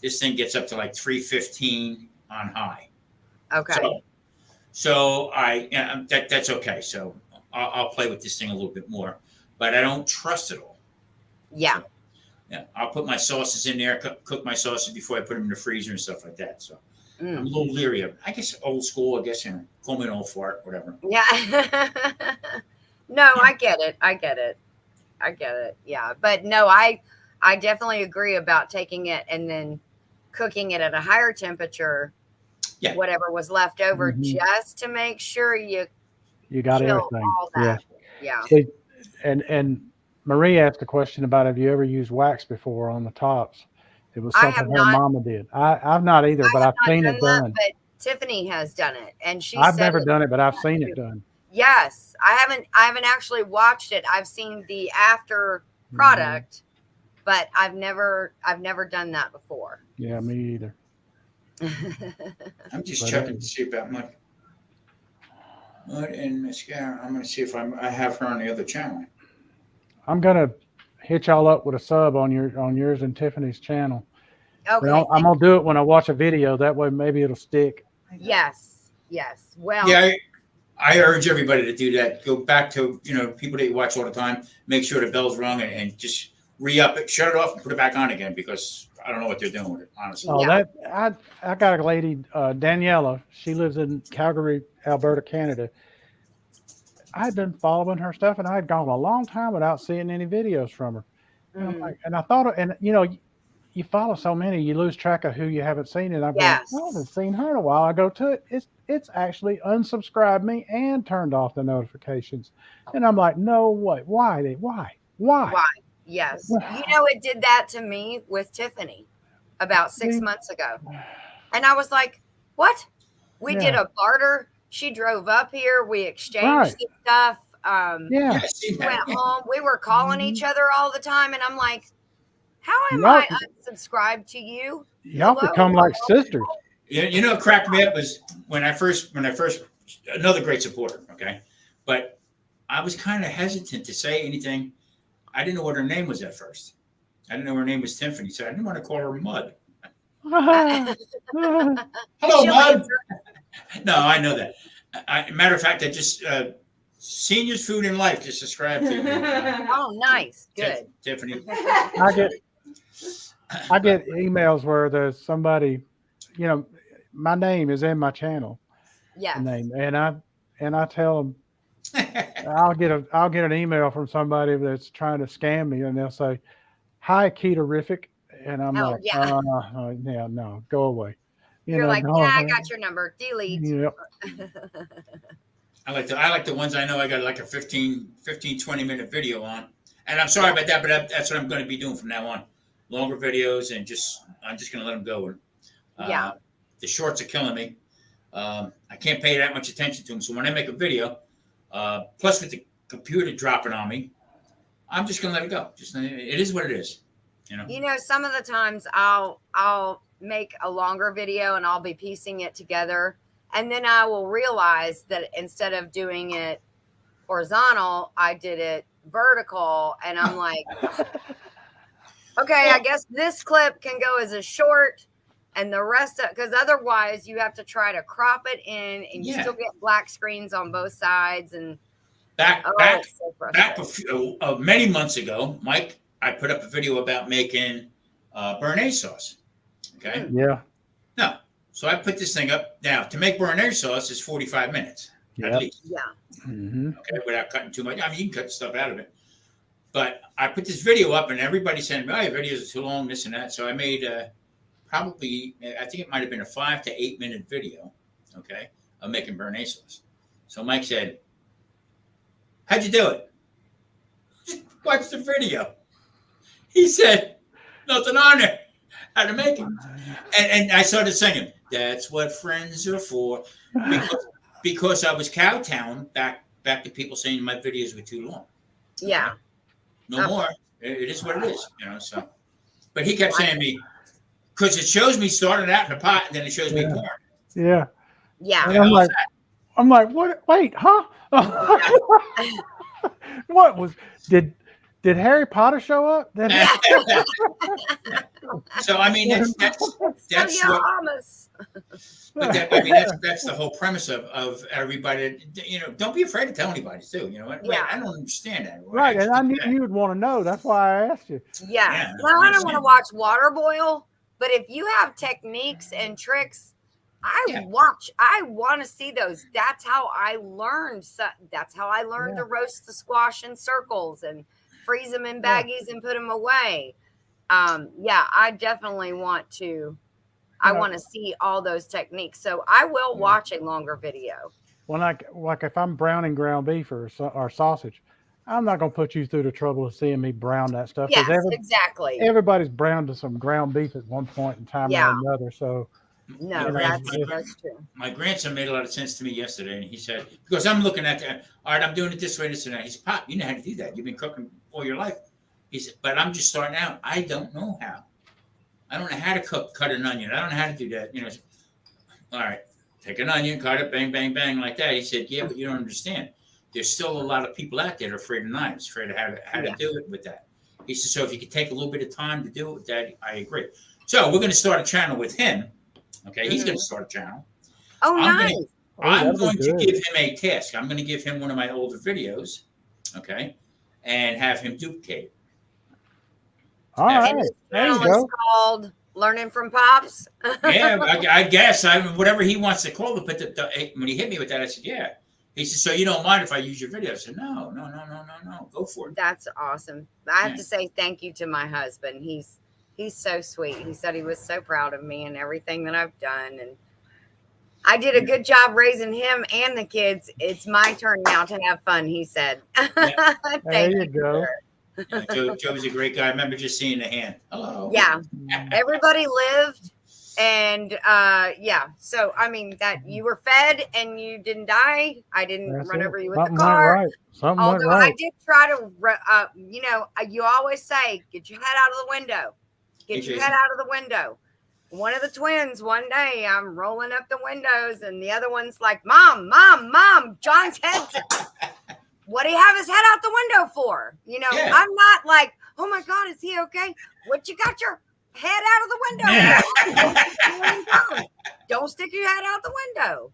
This thing gets up to like 315 on high. Okay. So that's okay. So I'll play with this thing a little bit more, but I don't trust it all. Yeah. So, yeah, I'll put my sauces in there, cook my sauces before I put them in the freezer and stuff like that. So I'm a little leery of it. I guess old school, I guess, call me an old fart, whatever. Yeah. No, I get it. Yeah. But no, I definitely agree about taking it and then cooking it at a higher temperature. Yeah. Whatever was left over, Mhm. just to make sure you got kill everything. all that. Yeah. See, and Marie asked a question about have you ever used wax before on the tops? It was I something have her not. mama did. I've not either, but I've seen it done. But Tiffany has done it, and she I've said never it- done it, but I've seen it done. Yes, I haven't actually watched it. I've seen the after product, but I've never done that before. Yeah, me either. I'm just But, checking to see about mud and mascara. I'm going to see if I have her on the other channel. I'm gonna hit y'all up with a sub on yours and Tiffany's channel. Okay. Well, I'm gonna do it when I watch a video. That way, maybe it'll stick. Yes. Well. Yeah, I urge everybody to do that. Go back to people that you watch all the time. Make sure the bell's rung and just re-up it, shut it off, and put it back on again because I don't know what they're doing with it, honestly. Oh, Yeah. I got a lady, Daniela. She lives in Calgary, Alberta, Canada. I'd been following her stuff, and I had gone a long time without seeing any videos from her. And, I'm like, and I thought, and you follow so many, you lose track of who you haven't seen. And I'm going, I haven't seen her in a while. I go to it, it's actually unsubscribed me and turned off the notifications. And I'm like, no way, why? Yes. It did that to me with Tiffany about 6 months ago. And I was like, what? We did a barter. She drove up here. We exchanged the stuff. She went home. We were calling each other all the time. And I'm like, how am I unsubscribed to you? Y'all become like sisters. You know what cracked me up was when I first another great supporter, okay? But I was kind of hesitant to say anything. I didn't know what her name was at first. I didn't know her name was Tiffany, so I didn't want to call her Mud. Hello, She'll Mud. answer. No, I know that. Matter of fact, I just Seniors Food and Life just subscribed to me. Oh, nice. Good. Tiffany. I get emails where there's somebody, my name is in my channel Yes. name, and I tell them I'll get an email from somebody that's trying to scam me, and they'll say, "Hi, Ketorific," and I'm Oh, like, yeah. yeah, no, go away. You're like, go yeah, I away. got your number. Delete. Yep. I like the ones I know I got like a 15, 20-minute video on. And I'm sorry about that, but that's what I'm going to be doing from now on. Longer videos, and I'm just going to let them go. Yeah. The shorts are killing me. I can't pay that much attention to them. So when I make a video, plus with the computer dropping on me, I'm just going to let it go. It is what it is. Some of the times I'll make a longer video and I'll be piecing it together. And then I will realize that instead of doing it horizontal, I did it vertical. And I'm like, okay, I guess this clip can go as a short, and the rest because otherwise you have to try to crop it in, and you still get black screens on both sides. And back so many months ago, Mike, I put up a video about making béarnaise sauce. Okay. Yeah. No. So I put this thing up. Now, to make béarnaise sauce is 45 minutes at least. Yeah. Mm-hmm. Okay, without cutting too much. I mean, you can cut stuff out of it. But I put this video up, and everybody said, "Oh, your videos are too long, this and that." So I made probably, I think it might have been a 5 to 8 minute video, okay, of making béarnaise sauce. So Mike said, "How'd you do it?" Watch the video. He said, "Nothing on there. How to make it." And I started singing, "That's what friends are for," because I was kowtowing back to people saying my videos were too long. Yeah. No more. It is what it is, So, but he kept saying to me, because it shows me starting out in the pot, and then it shows me pouring. Yeah. Yeah. And I'm like, what? Wait, huh? What was did Harry Potter show up? So I mean that's but that's the whole premise of everybody. Don't be afraid to tell anybody too. I don't understand that. Right, and I knew you would want to know. That's why I asked you. Yeah. Well, I don't want to watch water boil, but if you have techniques and tricks, I want to see those. That's how I learned. That's how I learned to roast the squash in circles and freeze them in baggies and put them away. I definitely want to. I want to see all those techniques. So I will watch a longer video. Well, like if I'm browning ground beef or sausage, I'm not going to put you through the trouble of seeing me brown that stuff. Yes, exactly. Everybody's browned to some ground beef at one point in time or another. So no, that's true. My grandson made a lot of sense to me yesterday, and he said, because I'm looking at that, all right, I'm doing it this way, this and that. He said, "Pop, you know how to do that. You've been cooking all your life." He said, "But I'm just starting out. I don't know how. I don't know how to cut an onion. I don't know how to do that." All right, take an onion, cut it, bang, bang, bang, like that. He said, "Yeah, but you don't understand. There's still a lot of people out there that are afraid of knives, afraid of how to do it with that." He said, "So if you could take a little bit of time to do it with that, I agree." So we're going to start a channel with him. Okay, he's going to start a channel. Oh, nice. I'm going to give him a task. I'm going to give him one of my older videos, okay, and have him duplicate it. All right. There you go. It's called Learning from Pops. Yeah, I guess. Whatever he wants to call it. But when he hit me with that, I said, "Yeah." He said, "So you don't mind if I use your video?" I said, No. Go for it. That's awesome. I have to say thank you to my husband. He's so sweet. He said he was so proud of me and everything that I've done. And I did a good job raising him and the kids. It's my turn now to have fun, he said. Yeah. Thank you go. Joe was a great guy. I remember just seeing the hand. Hello. Yeah. Everybody lived. And so I mean that you were fed and you didn't die. I didn't run over you with the car. Although I did try to, you always say, get your head out of the window. Get your head out of the window. one of the twins, one day I'm rolling up the windows and the other one's like, Mom, Mom, Mom, John's head. What do you have his head out the window for? You know, Yeah. I'm not like, oh my God, is he okay? What you got your head out of the window? Don't stick your head out the window.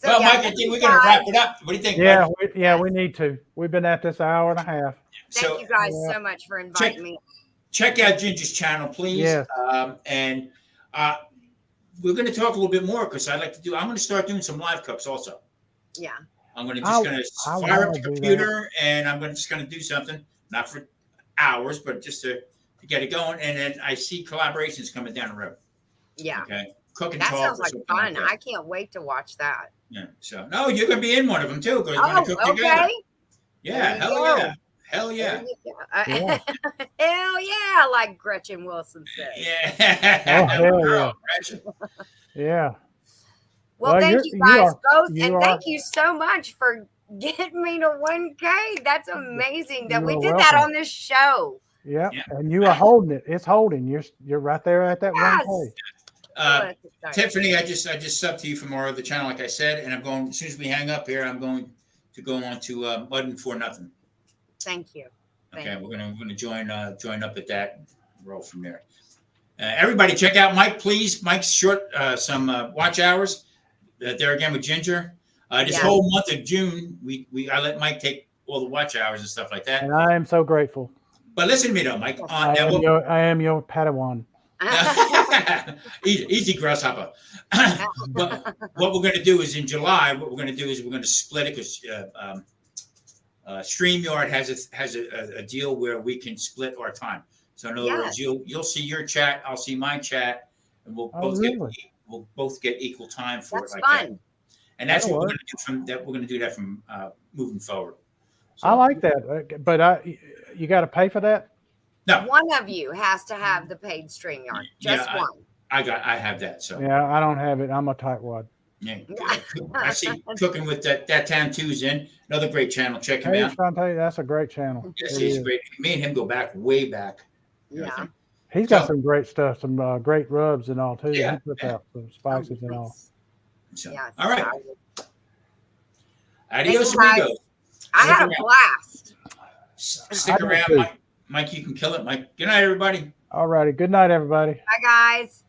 Well, Mike, I think we're going to wrap it up. What do you think, Mike? We need to. We've been at this hour and a half. Thank you guys so much for inviting me. Check out Ginger's channel, please. Yes. And we're going to talk a little bit more because I'm going to start doing some live cups also. Yeah. I'm going to fire up the computer and I'm just going to do something, not for hours, but just to get it going. And then I see collaborations coming down the road. Yeah. Okay. Cook and that talk. Sounds like fun. I can't wait to watch that. Yeah. So, no, you're going to be in one of them too because we're going to cook together. Yeah. Hell yeah. Hell yeah, like Gretchen Wilson said. Yeah. Oh, hell yeah. Yeah. Well, thank you guys both. And thank you so much for getting me to 1K. That's amazing that we did that on this show. Yeah. And you are holding it. It's holding. You're right there at that 1K. Tiffany, I just subbed to you from our other channel, like I said, and I'm going, as soon as we hang up here, I'm going to go on to Not For Nothing. Thank you. Okay, we're gonna join up at that. Roll from there. Everybody, check out Mike, please. Mike's short some watch hours. There again with Ginger. This whole month of June, I let Mike take all the watch hours and stuff like that. And I am so grateful. But listen to me though, Mike. I am your Padawan. Easy, grasshopper. But what we're going to do is in July, we're going to split it because StreamYard has a deal where we can split our time. So in other words, you'll see your chat, I'll see my chat, and we'll both get equal time for it. Like fun. That. And that's what we're going to do we're going to do that from moving forward. So, I like that, but you got to pay for that. No. One of you has to have the paid StreamYard. Just one. I have that. So yeah, I don't have it. I'm a tightwad. Yeah. I see Cooking with that time two's in. Another great channel. Check him out. I'll tell you, that's a great channel. Yes, he's great. Me and him go back way back. Yeah. He's got some great stuff, some great rubs and all too. Yeah. He puts out some spices and all. So, all right. Adios, amigos. I had a blast. Stick around, Mike. You can kill it, Mike. Good night, everybody. All righty. Good night, everybody. Bye, guys.